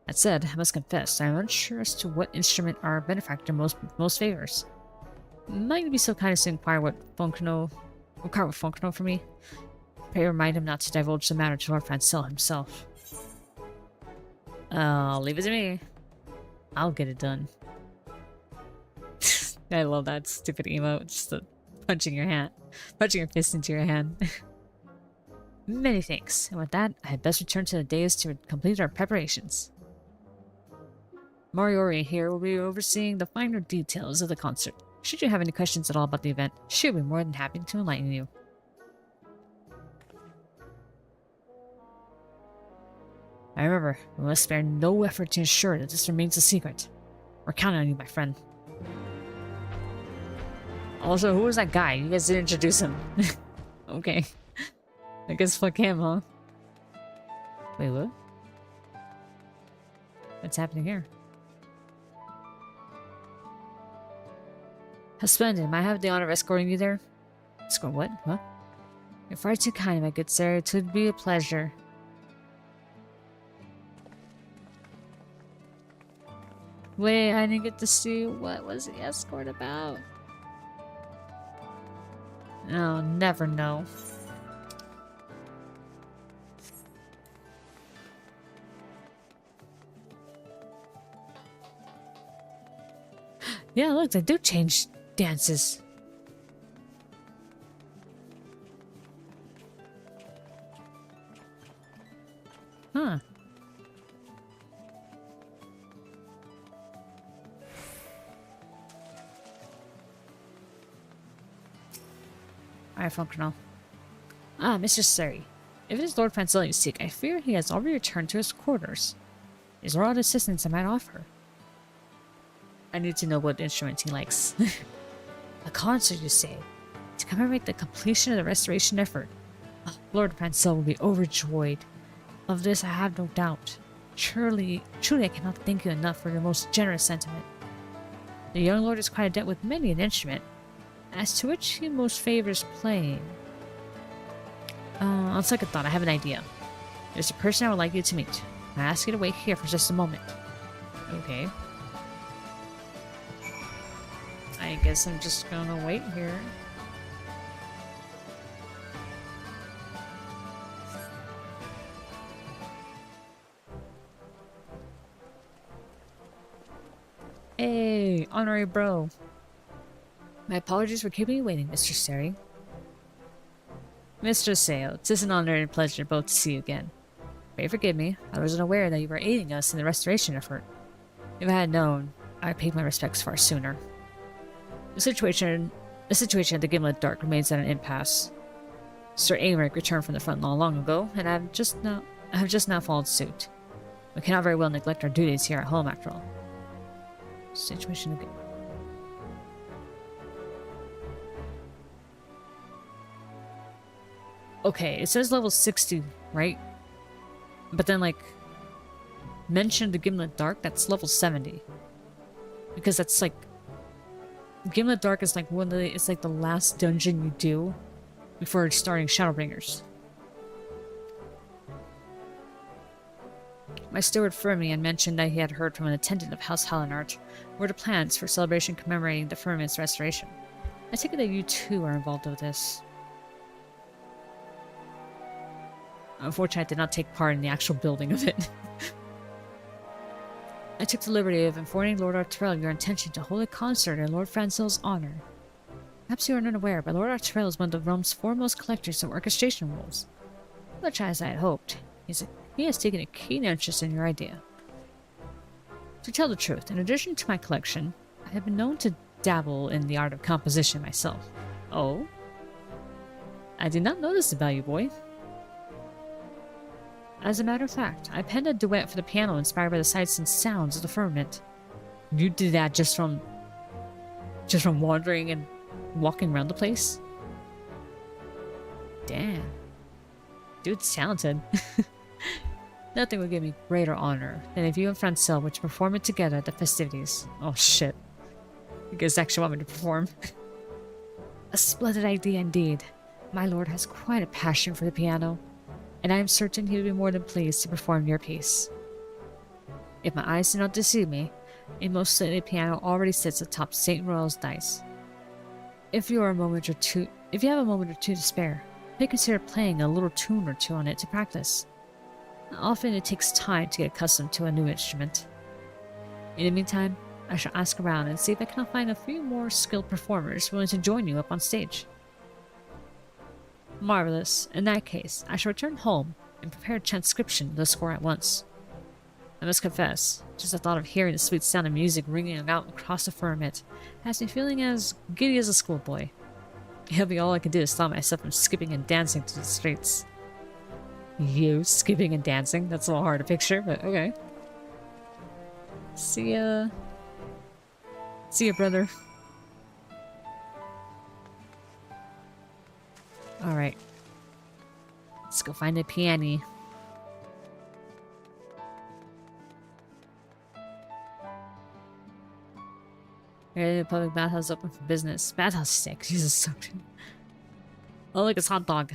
S1: That said, I must confess, I am unsure as to what instrument our benefactor most favors. Might you be so kind as to inquire what Foncno for me? Pray remind him not to divulge the matter to Lord Francel himself. Leave it to me. I'll get it done. I love that stupid emote. Just the punching your fist into your hand. Many thanks. And with that, I had best return to the dais to complete our preparations. Moriori here will be overseeing the finer details of the concert. Should you have any questions at all about the event, she'll be more than happy to enlighten you. I remember, we must spare no effort to ensure that this remains a secret. We're counting on you, my friend. Also, who was that guy? You guys didn't introduce him. Okay. I guess fuck him, huh? Wait, what? What's happening here? How splendid. Might I have the honor of escorting you there? Escort what? What? You're far too kind, my good sir. It would be a pleasure. Wait, I didn't get to see what was the escort about. I'll never know. Yeah, look, they do change dances. Huh. Alright, functional. Ah, Mr. Surrey. If it is Lord Francel you seek, I fear he has already returned to his quarters. Is there aught assistance I might offer? I need to know what instrument he likes. A concert, you say? To commemorate the completion of the restoration effort. Oh, Lord Francel will be overjoyed. Of this I have no doubt. Truly I cannot thank you enough for your most generous sentiment. The young lord is quite adept with many an instrument, as to which he most favors playing. On second thought, I have an idea. There's a person I would like you to meet. I ask you to wait here for just a moment. Okay. I guess I'm just gonna wait here. Hey, honorary bro. My apologies for keeping you waiting, Mr. Seri. Mr. Seo, 'tis an honor and pleasure both to see you again. Pray forgive me, I wasn't aware that you were aiding us in the restoration effort. If I had known, I would paid my respects far sooner. The situation at the Gimlet Dark remains at an impasse. Sir Aymeric returned from the front not long ago, and I have just now followed suit. We cannot very well neglect our duties here at home, after all. Situation again. Okay, it says level 60, right? But then, like, mention the Gimlet Dark, that's level 70. Because that's like... Gimlet Dark is like it's like the last dungeon you do before starting Shadowbringers. My steward Firmament mentioned that he had heard from an attendant of House Hallinart were the plans for celebration commemorating the Firmament's restoration. I take it that you too are involved with this. Unfortunately, I did not take part in the actual building of it. I took the liberty of informing Lord Artrell your intention to hold a concert in Lord Francel's honor. Perhaps you are unaware, but Lord Artrell is one of the realm's foremost collectors of orchestration rolls. Much as I had hoped, he has taken a keen interest in your idea. To tell the truth, in addition to my collection, I have been known to dabble in the art of composition myself. Oh? I did not know this about you, boy. As a matter of fact, I penned a duet for the piano inspired by the sights and sounds of the firmament. You did that just from wandering and walking around the place? Damn. Dude's talented. Nothing would give me greater honor than if you and Francel were to perform it together at the festivities. Oh shit. You guys actually want me to perform? A splendid idea indeed. My lord has quite a passion for the piano, and I am certain he would be more than pleased to perform your piece. If my eyes do not deceive me, a most stately piano already sits atop St. Royal's dice. If you have a moment or two to spare, may consider playing a little tune or two on it to practice. Often it takes time to get accustomed to a new instrument. In the meantime, I shall ask around and see if I cannot find a few more skilled performers willing to join you up on stage. Marvelous. In that case, I shall return home and prepare a transcription of the score at once. I must confess, just the thought of hearing the sweet sound of music ringing out across the firmament has me feeling as giddy as a schoolboy. It'll be all I can do to stop myself from skipping and dancing through the streets. You skipping and dancing? That's a little hard to picture, but okay. See ya. See ya, brother. Alright. Let's go find a piano. The public bathhouse open for business. Bathhouse stick. Jesus, so good. Oh, look, it's hot dog.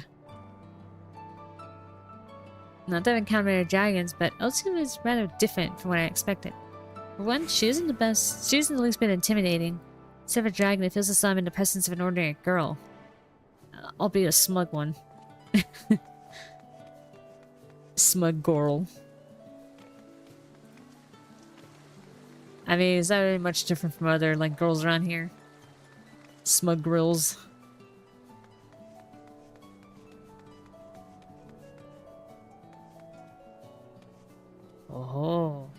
S1: Not that I've encountered any dragons, but Elsie was rather different from what I expected. For one, she isn't the least bit intimidating. Except for a dragon that feels as though I'm in the presence of an ordinary girl. Albeit a smug one. Smug girl. I mean, is that really much different from other, like, girls around here? Smug grills. Oh.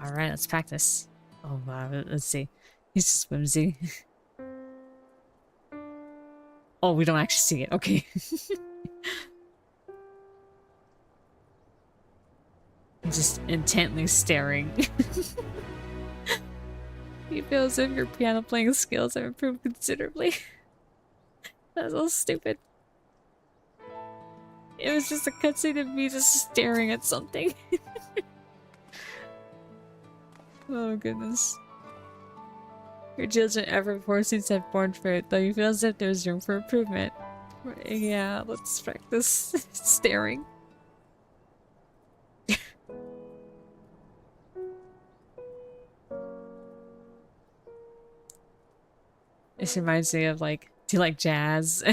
S1: Alright, let's practice. Oh wow, let's see. He's just whimsy. Oh, we don't actually see it. Okay. Just intently staring. You feel as if your piano playing skills have improved considerably. That's so stupid. It was just a cutscene of me just staring at something. Oh goodness. Your diligent effort before seems to have borne fruit, though you feel as if there's room for improvement. Yeah, let's practice staring. This reminds me of, like, do you like jazz?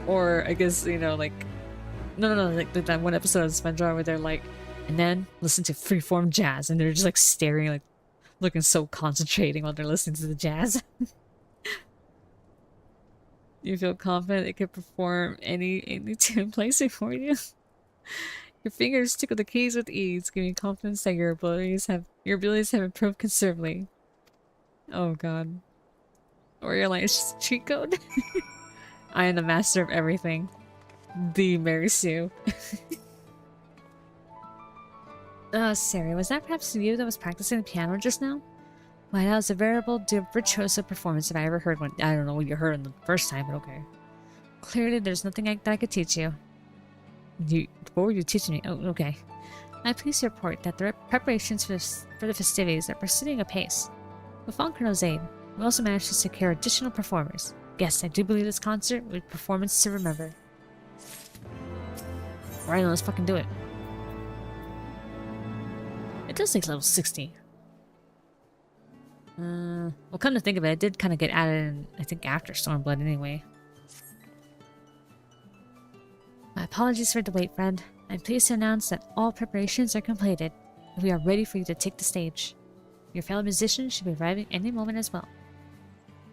S1: Or, I guess, you know, like... No, like that one episode of SpongeBob where they're like, and then listen to freeform jazz, and they're just like staring, like, looking so concentrating while they're listening to the jazz. You feel confident it can perform any tune placing for you? Your fingers tickle the keys with ease, giving you confidence that your abilities have improved considerably. Oh god. Or you're like, it's just a cheat code. I am the master of everything. The Mary Sue. Sari, was that perhaps you that was practicing the piano just now? Why, that was a veritable virtuoso performance if I ever heard one. I don't know what you heard in the first time, but okay. Clearly, there's nothing that I could teach you. What were you teaching me? Oh, okay. I'm pleased to report that the preparations for the festivities are proceeding apace. With Von Colonel's aid, we also managed to secure additional performers. Yes, I do believe this concert will be a performance to remember. Alright, let's fucking do it. It does take level 60. Well, come to think of it, it did kind of get added in, I think, after Stormblood anyway. My apologies for the wait, friend. I'm pleased to announce that all preparations are completed, and we are ready for you to take the stage. Your fellow musicians should be arriving any moment as well.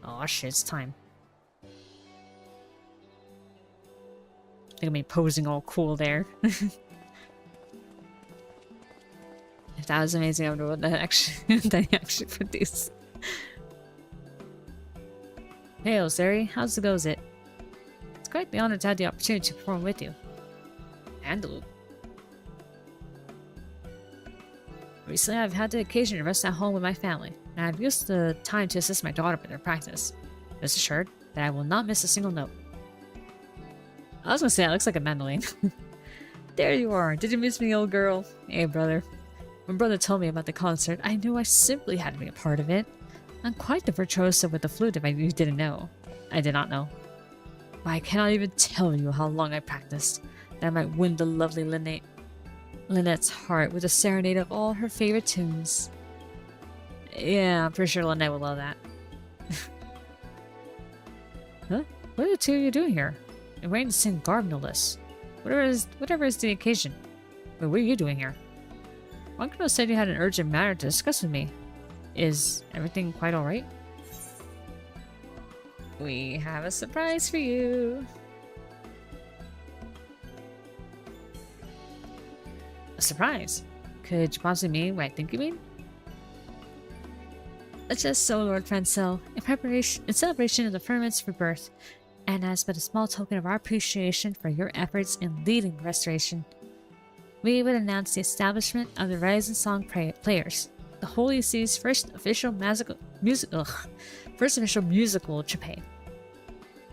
S1: Oh shit, it's time. Look at me posing all cool there. If that was amazing, I wonder what that actually produced. Hey, Osiri, how's it goes it? It's quite the honor to have the opportunity to perform with you. Andalou. Recently, I've had the occasion to rest at home with my family, and I've used the time to assist my daughter with her practice. Rest assured that I will not miss a single note. I was gonna say, it looks like a mandolin. There you are. Did you miss me, old girl? Hey, brother. When brother told me about the concert, I knew I simply had to be a part of it. I'm quite the virtuoso with the flute if you didn't know. I did not know. Why, I cannot even tell you how long I practiced, that I might win the lovely Lynette's heart with a serenade of all her favorite tunes. Yeah, I'm pretty sure Lynette will love that. Huh? What are the two of you doing here? You're wearing the same garb, no less. Whatever is the occasion. Wait, what are you doing here? Uncle said you had an urgent matter to discuss with me. Is everything quite alright? We have a surprise for you. A surprise? Could you possibly mean what I think you mean? Just so, Lord Francel, in celebration of the Firmament's rebirth, and as but a small token of our appreciation for your efforts in leading the restoration, we would announce the establishment of the Rising Song Players, the Holy See's first official musical troupe.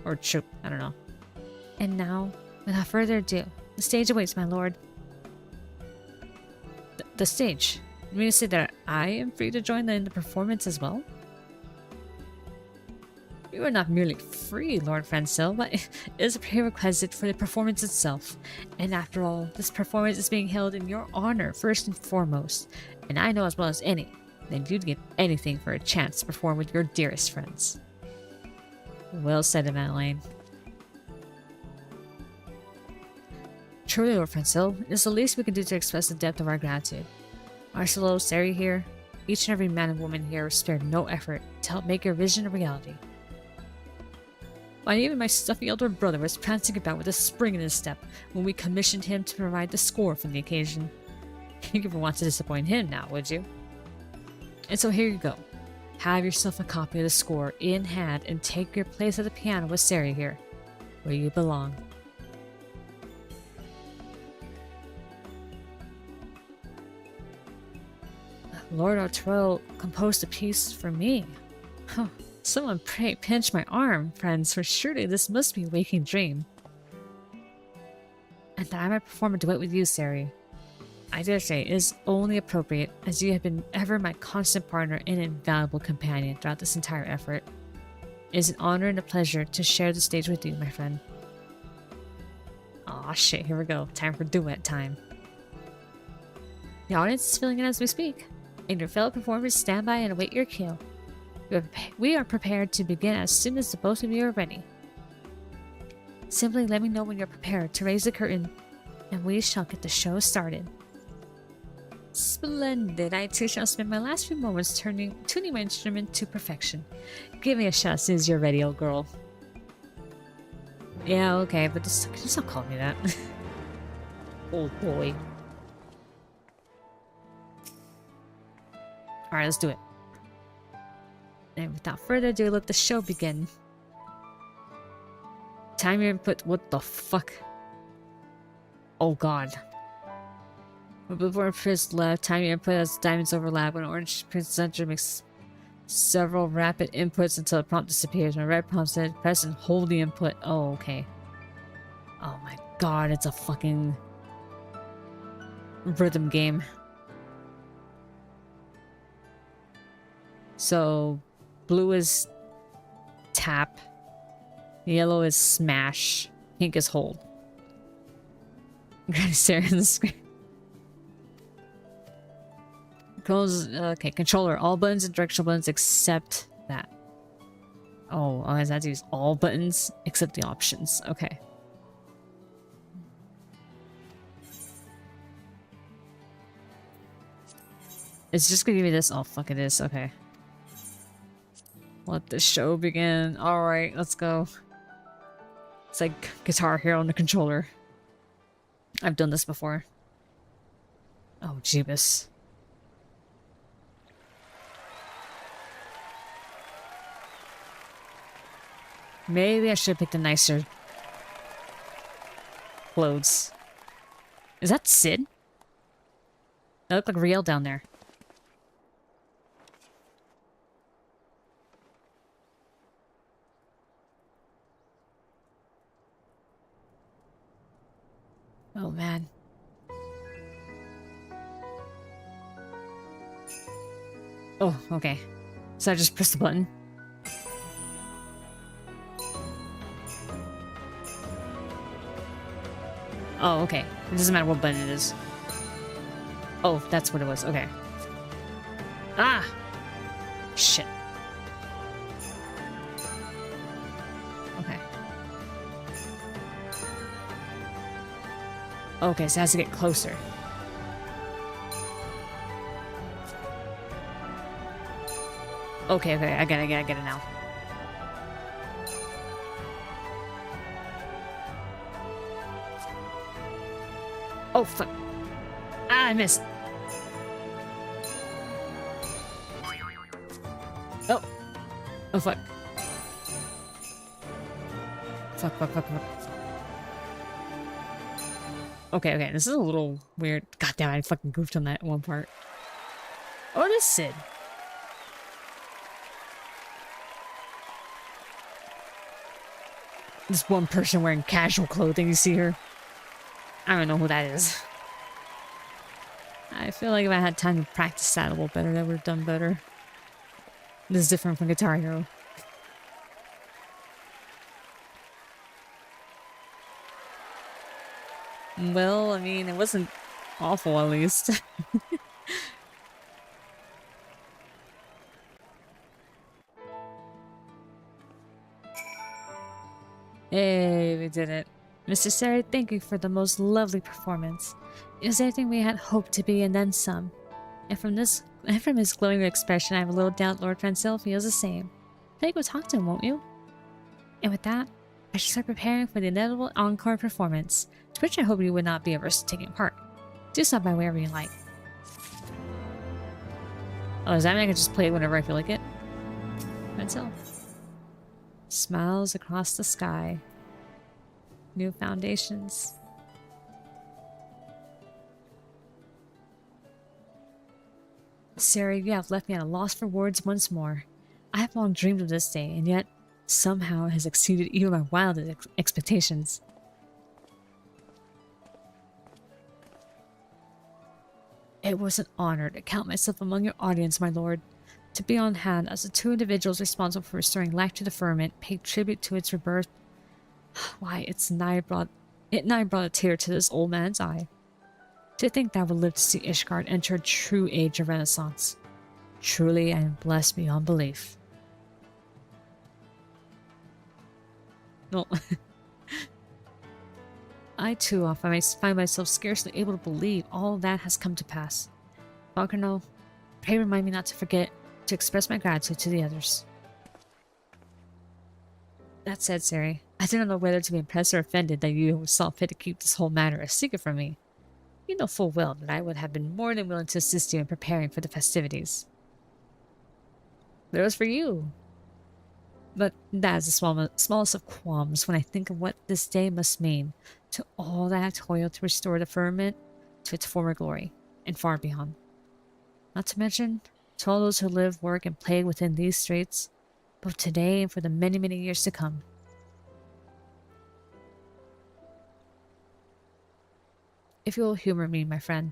S1: Or troupe, I don't know. And now, without further ado, the stage awaits, my lord. The stage? You mean to say that I am free to join in the performance as well? You are not merely free, Lord Francil, but it is a prerequisite for the performance itself. And after all, this performance is being held in your honor first and foremost. And I know as well as any that you'd give anything for a chance to perform with your dearest friends. Well said, Madeleine. Truly, Lord Francil, it is the least we can do to express the depth of our gratitude. Arcelo, Sari here, each and every man and woman here spared no effort to help make your vision a reality. Why, even my stuffy elder brother was prancing about with a spring in his step when we commissioned him to provide the score for the occasion. You never want to disappoint him now, would you? And so here you go. Have yourself a copy of the score in hand and take your place at the piano with Sari here, where you belong. Lord Arturo composed a piece for me. Huh. Someone pray pinch my arm, friends, for surely this must be a waking dream. And that I might perform a duet with you, Sari. I dare say it is only appropriate, as you have been ever my constant partner and invaluable companion throughout this entire effort. It is an honor and a pleasure to share the stage with you, my friend. Aw, shit, here we go. Time for duet time. The audience is filling in as we speak, and your fellow performers stand by and await your cue. We are prepared to begin as soon as the both of you are ready. Simply let me know when you're prepared to raise the curtain, and we shall get the show started. Splendid! I too shall spend my last few moments tuning my instrument to perfection. Give me a shot as soon as you're ready, old girl. Yeah, okay, but just don't call me that. Old boy. Alright, let's do it. And without further ado, let the show begin. Time your input. What the fuck? Oh god. Before press left, time your input as diamonds overlap. When orange center makes several rapid inputs until the prompt disappears. When red prompt said press and hold the input. Oh, okay. Oh my god, it's a fucking rhythm game. So blue is tap, yellow is smash, pink is hold. Granny staring at the screen. Okay, controller. All buttons and directional buttons except that. Oh, I have to use all buttons except the options. Okay. It's just gonna give me this. Oh, fuck it is. Okay. Let the show begin. Alright, let's go. It's like Guitar Hero on the controller. I've done this before. Oh, Jeebus. Maybe I should have picked a nicer clothes. Is that Sid? That looked like Riel down there. Oh, man. Oh, okay. So I just press the button. Oh, okay. It doesn't matter what button it is. Oh, that's what it was. Okay. Ah! Shit. Okay. Okay, so it has to get closer. Okay, okay, I get it now. Oh, fuck. Ah, I missed. Oh. Oh, fuck. Fuck. Okay, this is a little weird. God damn, I fucking goofed on that one part. Oh, it is Sid. This one person wearing casual clothing, you see her? I don't know who that is. I feel like if I had time to practice that a little better, that would have done better. This is different from Guitar Hero. Well, I mean, it wasn't awful at least. Hey, we did it. Mr. Sari, thank you for the most lovely performance. It was everything we had hoped to be and then some. And from his glowing expression, I have a little doubt Lord Francil feels the same. Now you go talk to him, won't you? And with that, I shall start preparing for the inevitable encore performance, to which I hope you would not be averse to taking part. Do stop by wherever you like. Oh, does that mean I can just play it whenever I feel like it? Francil. Smiles across the sky. New foundations. Sari, you have left me at a loss for words once more. I have long dreamed of this day, and yet somehow it has exceeded even my wildest expectations. It was an honor to count myself among your audience, my lord. To be on hand as the two individuals responsible for restoring life to the firmament paid tribute to its rebirth. Why, it nigh brought a tear to this old man's eye. To think that I would live to see Ishgard enter a true age of Renaissance. Truly, I am blessed beyond belief. No. I too often find myself scarcely able to believe all that has come to pass. Falconer, pray remind me not to forget to express my gratitude to the others. That said, Sari, I do not know whether to be impressed or offended that you saw fit to keep this whole matter a secret from me. You know full well that I would have been more than willing to assist you in preparing for the festivities. But it was for you. But that is the smallest of qualms when I think of what this day must mean to all that have toiled to restore the firmament to its former glory, and far beyond. Not to mention to all those who live, work, and play within these straits, both today and for the many, many years to come. If you will humor me, my friend,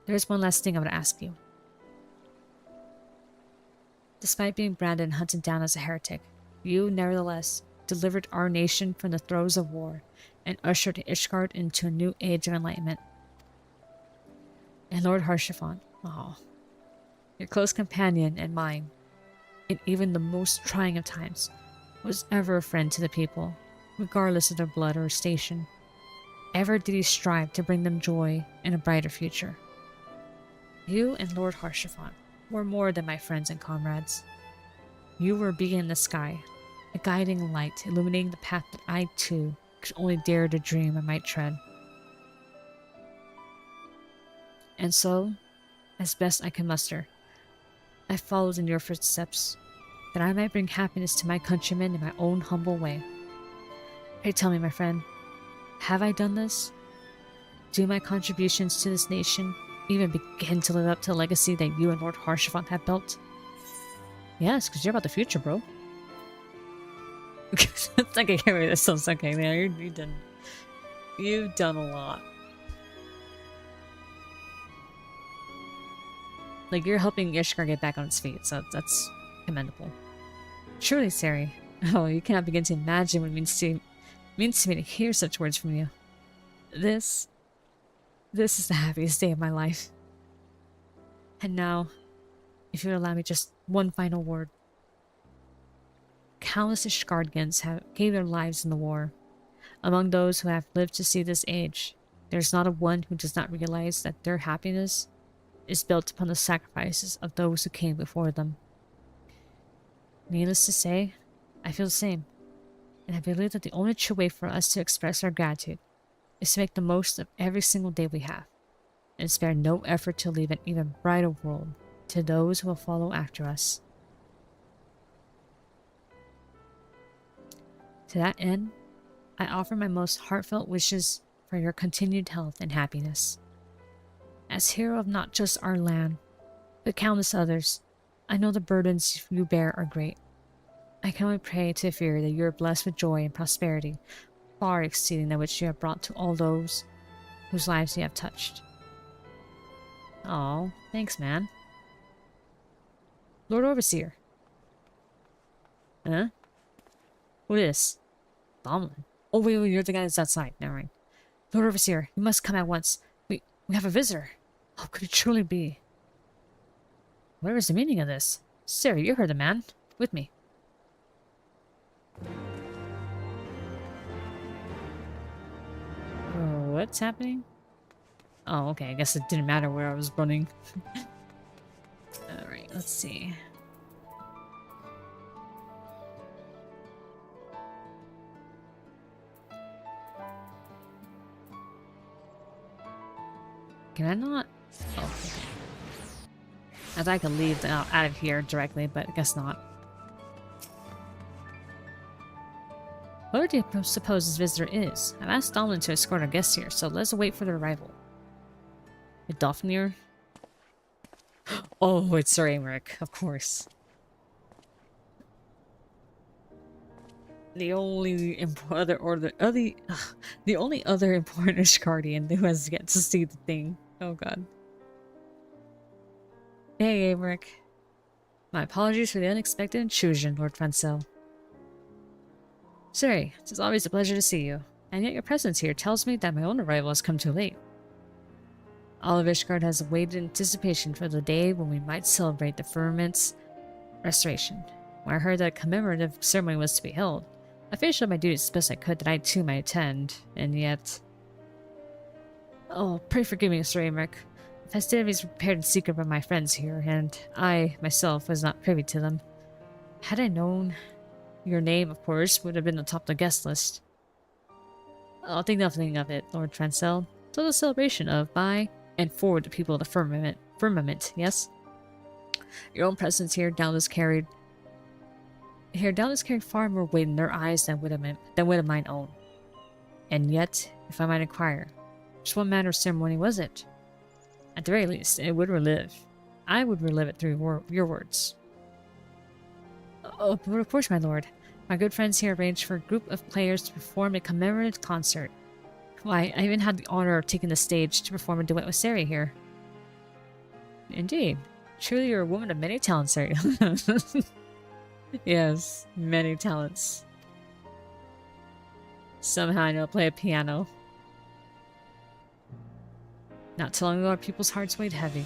S1: there is one last thing I would ask you. Despite being branded and hunted down as a heretic, you, nevertheless, delivered our nation from the throes of war and ushered Ishgard into a new age of enlightenment. And Lord Harshaphon, oh, your close companion and mine, in even the most trying of times, was ever a friend to the people, regardless of their blood or station. Ever did he strive to bring them joy and a brighter future. You and Lord Harshaphon were more than my friends and comrades. You were a beacon in the sky, a guiding light illuminating the path that I, too, could only dare to dream I might tread. And so, as best I can muster, I followed in your footsteps, that I might bring happiness to my countrymen in my own humble way. Pray tell me, my friend, have I done this? Do my contributions to this nation even begin to live up to the legacy that you and Lord Harshaphon have built? Yes, because you're about the future, bro. It's like I can't read this, so it's okay, man. You've done a lot. Like, you're helping Ishgard get back on its feet, so that's commendable. Truly, Sari. Oh, you cannot begin to imagine what it means to me to hear such words from you. This is the happiest day of my life. And now, if you would allow me just one final word. Countless Ishgardians gave their lives in the war. Among those who have lived to see this age, there is not a one who does not realize that their happiness is built upon the sacrifices of those who came before them. Needless to say, I feel the same, and I believe that the only true way for us to express our gratitude is to make the most of every single day we have, and spare no effort to leave an even brighter world to those who will follow after us. To that end, I offer my most heartfelt wishes for your continued health and happiness. As hero of not just our land, but countless others, I know the burdens you bear are great. I can only pray to fear that you are blessed with joy and prosperity, far exceeding that which you have brought to all those whose lives you have touched. Oh, thanks, man. Lord Overseer. Huh? Who is? Domlin. Oh, wait, you're the guy that's outside. Never mind. Lord Overseer, you must come at once. We have a visitor. How could it truly be? Where is the meaning of this? Sari, you heard the man. With me. Oh, what's happening? Oh, okay. I guess it didn't matter where I was running. Alright, let's see. Can I not? Oh, okay. I thought I could leave out of here directly, but I guess not. Whoever do you suppose this visitor is? I've asked Domlin to escort our guests here, so let's wait for their arrival. A Dolphinir? Oh, it's Sir Aymeric, of course. The only other important Ishgardian who has yet to see the thing. Oh god. Hey, Aymeric. My apologies for the unexpected intrusion, Lord Francel. Sari, it is always a pleasure to see you, and yet your presence here tells me that my own arrival has come too late. All of Ishgard has waited in anticipation for the day when we might celebrate the Firmament's restoration. When I heard that a commemorative ceremony was to be held, I finished up my duties as best I could that I too might attend, and yet... Oh, pray forgive me, Sir Aymeric. The festivities were prepared in secret by my friends here, and I, myself, was not privy to them. Had I known, your name, of course, would have been atop the guest list. I'll think nothing of it, Lord Francel. So the celebration of, by, and for the people of the Firmament, yes? Your own presence here doubtless carried far more weight in their eyes than would of mine own. And yet, if I might inquire, just what manner of ceremony was it? At the very least, it would relive. I would relive it through your words. Oh, but of course, my lord. My good friends here arranged for a group of players to perform a commemorative concert. Why, I even had the honor of taking the stage to perform a duet with Sari here. Indeed. Truly you're a woman of many talents, Sari. Yes, many talents. Somehow I know how to play a piano. Not too long ago, our people's hearts weighed heavy.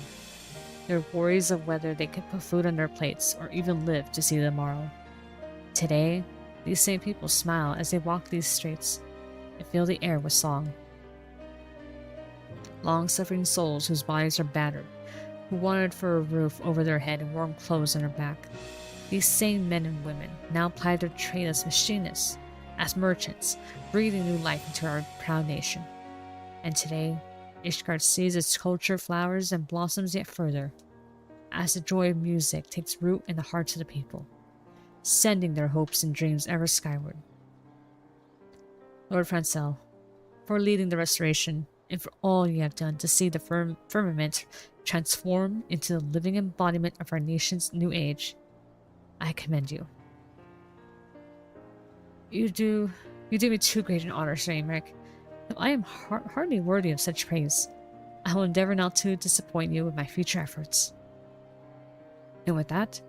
S1: Their worries of whether they could put food on their plates or even live to see the morrow. Today, these same people smile as they walk these streets and fill the air with song. Long-suffering souls whose bodies are battered, who wanted for a roof over their head and warm clothes on their back. These same men and women now ply their trade as machinists, as merchants, breathing new life into our proud nation. And today, Ishgard sees its culture flowers and blossoms yet further, as the joy of music takes root in the hearts of the people, sending their hopes and dreams ever skyward. Lord Francel, for leading the restoration, and for all you have done to see the firmament transform into the living embodiment of our nation's new age, I commend you. You do me too great an honor, Sir Emmerich. Though I am hardly worthy of such praise, I will endeavor not to disappoint you with my future efforts. And with that,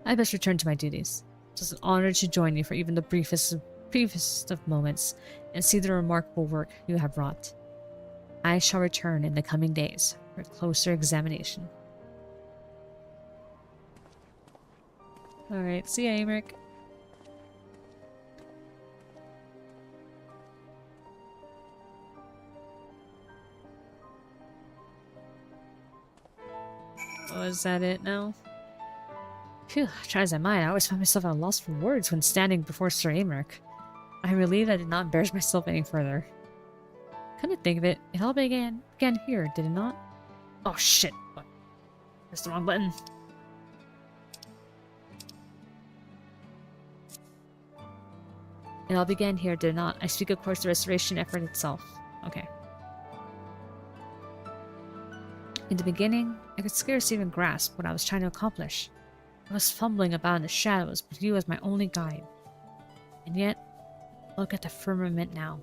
S1: I best return to my duties. It was an honor to join you for even the briefest of moments and see the remarkable work you have wrought. I shall return in the coming days for closer examination. Alright, see ya, Emmerich. Oh, is that it now? Phew, try as I might, I always find myself at a loss for words when standing before Sir Emmerich. I am relieved I did not embarrass myself any further. Come to think of it, it all began here, did it not? Oh shit! Pressed the wrong button. It all began here, did it not? I speak, of course, the restoration effort itself. Okay. In the beginning, I could scarce even grasp what I was trying to accomplish. I was fumbling about in the shadows, with you as my only guide. And yet, look at the firmament now.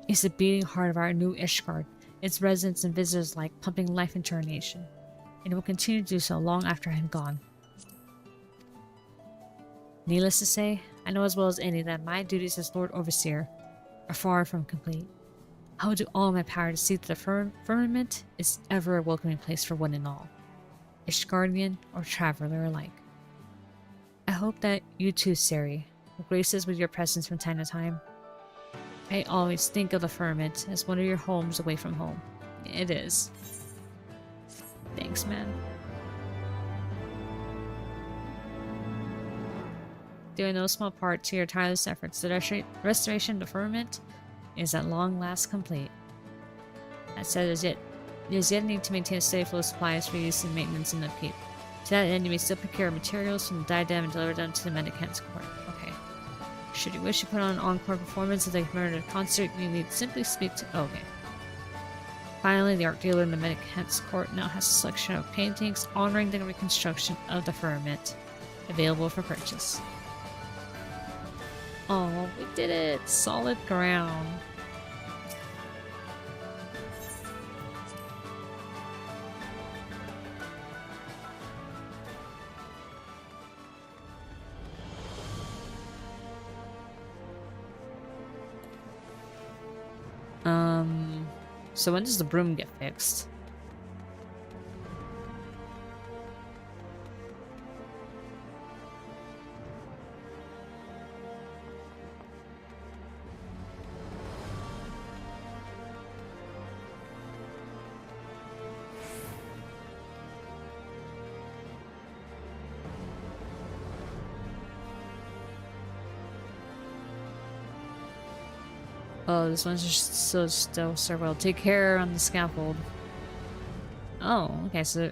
S1: It's the beating heart of our new Ishgard, its residents and visitors alike pumping life into our nation, and it will continue to do so long after I am gone. Needless to say, I know as well as any that my duties as Lord Overseer are far from complete. I will do all in my power to see that the firmament is ever a welcoming place for one and all, Ishgardian or traveler alike. I hope that you too, Seri, will grace us with your presence from time to time. I always think of the firmament as one of your homes away from home. It is. Thanks, man. Due in no small part to your tireless efforts, the restoration of the firmament is at long last complete. That said, there is yet a need to maintain a steady flow of supplies for use in maintenance and upkeep. To that end, you may still procure materials from the diadem and deliver them to the mendicant's court. Okay. Should you wish to put on an encore performance of the commemorative concert, you need simply speak to... Oh, okay. Finally, the art dealer in the mendicant's court now has a selection of paintings honoring the reconstruction of the firmament available for purchase. Oh, we did it! Solid ground. So when does the broom get fixed? Oh, this one's just so well. Take care on the scaffold. Oh, okay, so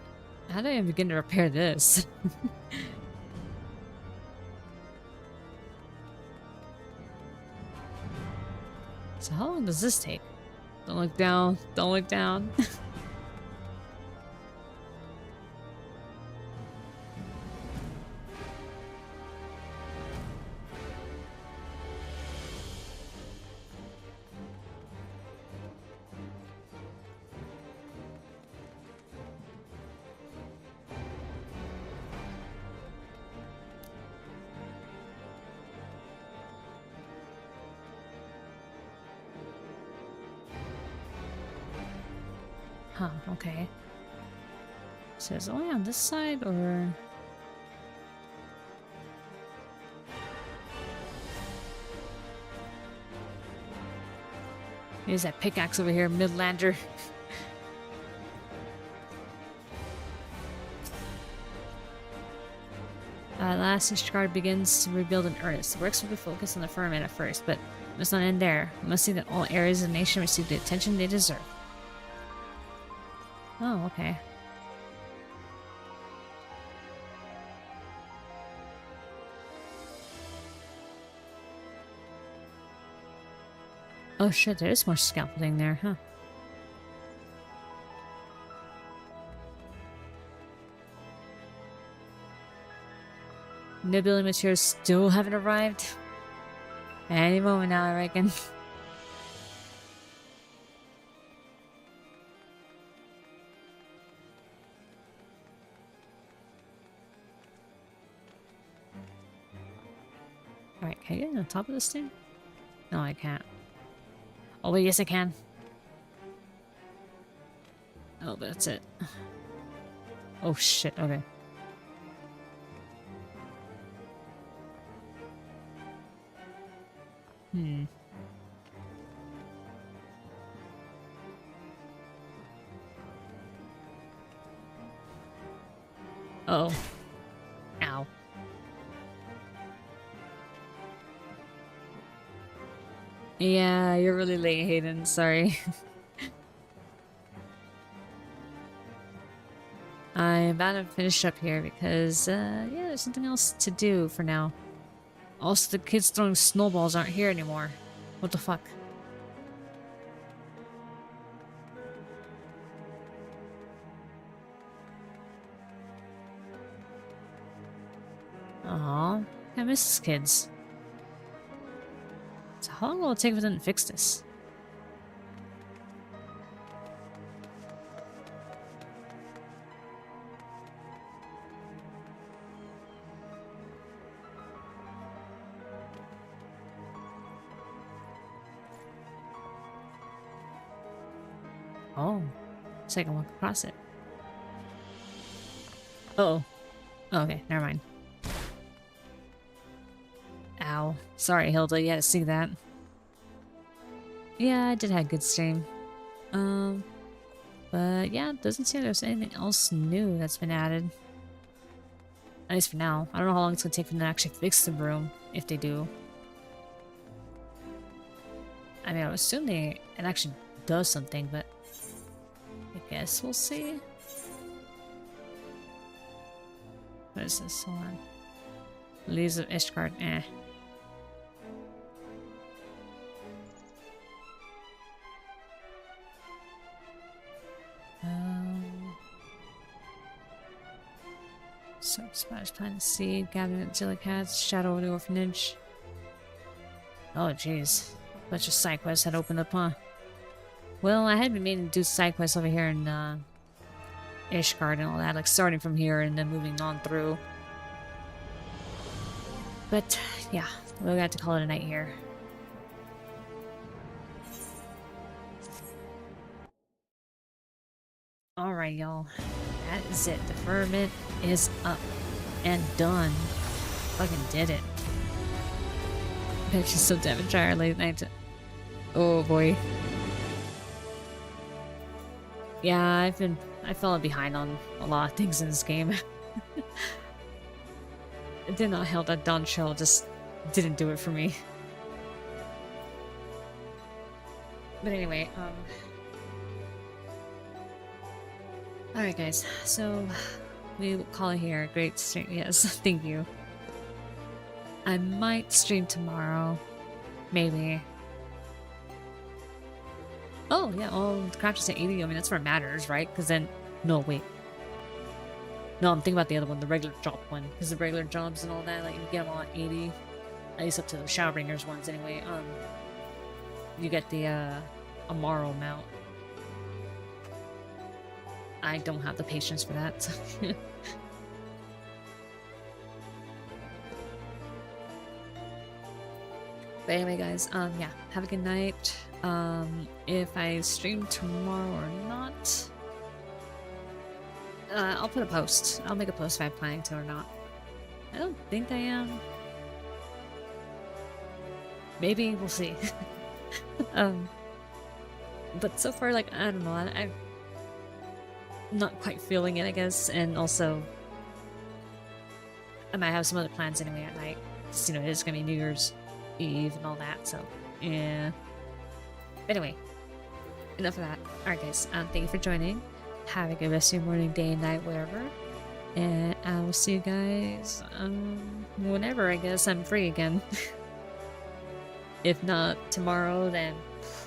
S1: how do I even begin to repair this? So how long does this take? Don't look down. Don't look down. Huh, okay. So is it only on this side, or... There's that pickaxe over here, Midlander. Last Ishgard begins to rebuild in earnest. The works will be focused on the firmament at first, but it must not end there. We must see that all areas of the nation receive the attention they deserve. Oh, okay. Oh shit, there is more scaffolding there, huh? No building materials still haven't arrived. Any moment now, I reckon. Alright, can I get on the top of this thing? No, I can't. Oh wait, yes I can. Oh, but that's it. Oh shit, okay. Hmm. Uh oh. Ow. Yeah, you're really late, Hayden. Sorry. I'm about to finish up here because, yeah, there's something else to do for now. Also, the kids throwing snowballs aren't here anymore. What the fuck? Aw, I miss these kids. So how long will it take for them to fix this? Oh, so I can walk across it. Uh oh. Okay, never mind. Ow. Sorry, Hilda, you had to see that. Yeah, I did have a good stream. But yeah, it doesn't seem there's anything else new that's been added. At least for now. I don't know how long it's gonna take for them to actually fix the broom, if they do. I mean, I would assume it actually does something, but I guess we'll see. What is this? Hold on. Leaves of Ishgard. Eh. So, Spanish plant seed, gathering at Zilla Cats, Shadow of the Orphanage. Oh, jeez. Bunch of side quests had opened up, huh? Well, I had been meaning to do side quests over here in, Ishgard and all that, like starting from here and then moving on through. But, yeah, we'll have to call it a night here. Alright, y'all. That is it. The firmament is up and done. Fucking did it. I'm just so damn tired late night. Oh boy. Yeah, I've fallen behind on a lot of things in this game. It did not help that Dawn Shell just didn't do it for me. But anyway, alright guys, so we will call it here. Great stream, yes, thank you. I might stream tomorrow. Maybe. Oh, yeah, well, the craft is at 80. I mean, that's where it matters, right? Because then... No, wait. No, I'm thinking about the other one, the regular job one. Because the regular jobs and all that, like, you get them all at 80. At least up to the Shadowbringers ones, anyway. You get the, Amaro mount. I don't have the patience for that. But anyway, guys, yeah, have a good night. If I stream tomorrow or not, I'll put a post. I'll make a post if I'm planning to or not. I don't think I am. Maybe, we'll see. But so far, like, I don't know, I'm not quite feeling it, I guess, and also I might have some other plans anyway at night. Just, you know, it's gonna be New Year's Eve and all that, so, yeah. Anyway, enough of that. Alright guys, thank you for joining. Have a good rest of your morning, day, night, wherever. And I will see you guys, whenever, I guess. I'm free again. If not tomorrow, then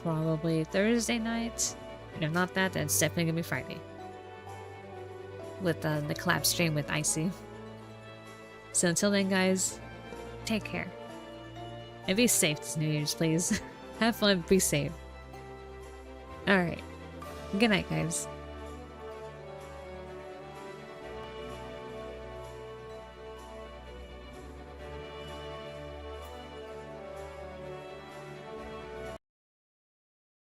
S1: probably Thursday night. And if not that, then it's definitely gonna be Friday. With the collab stream with Icy. So until then, guys, take care. And be safe this New Year's, please. Have fun, be safe. Alright. Good night, guys.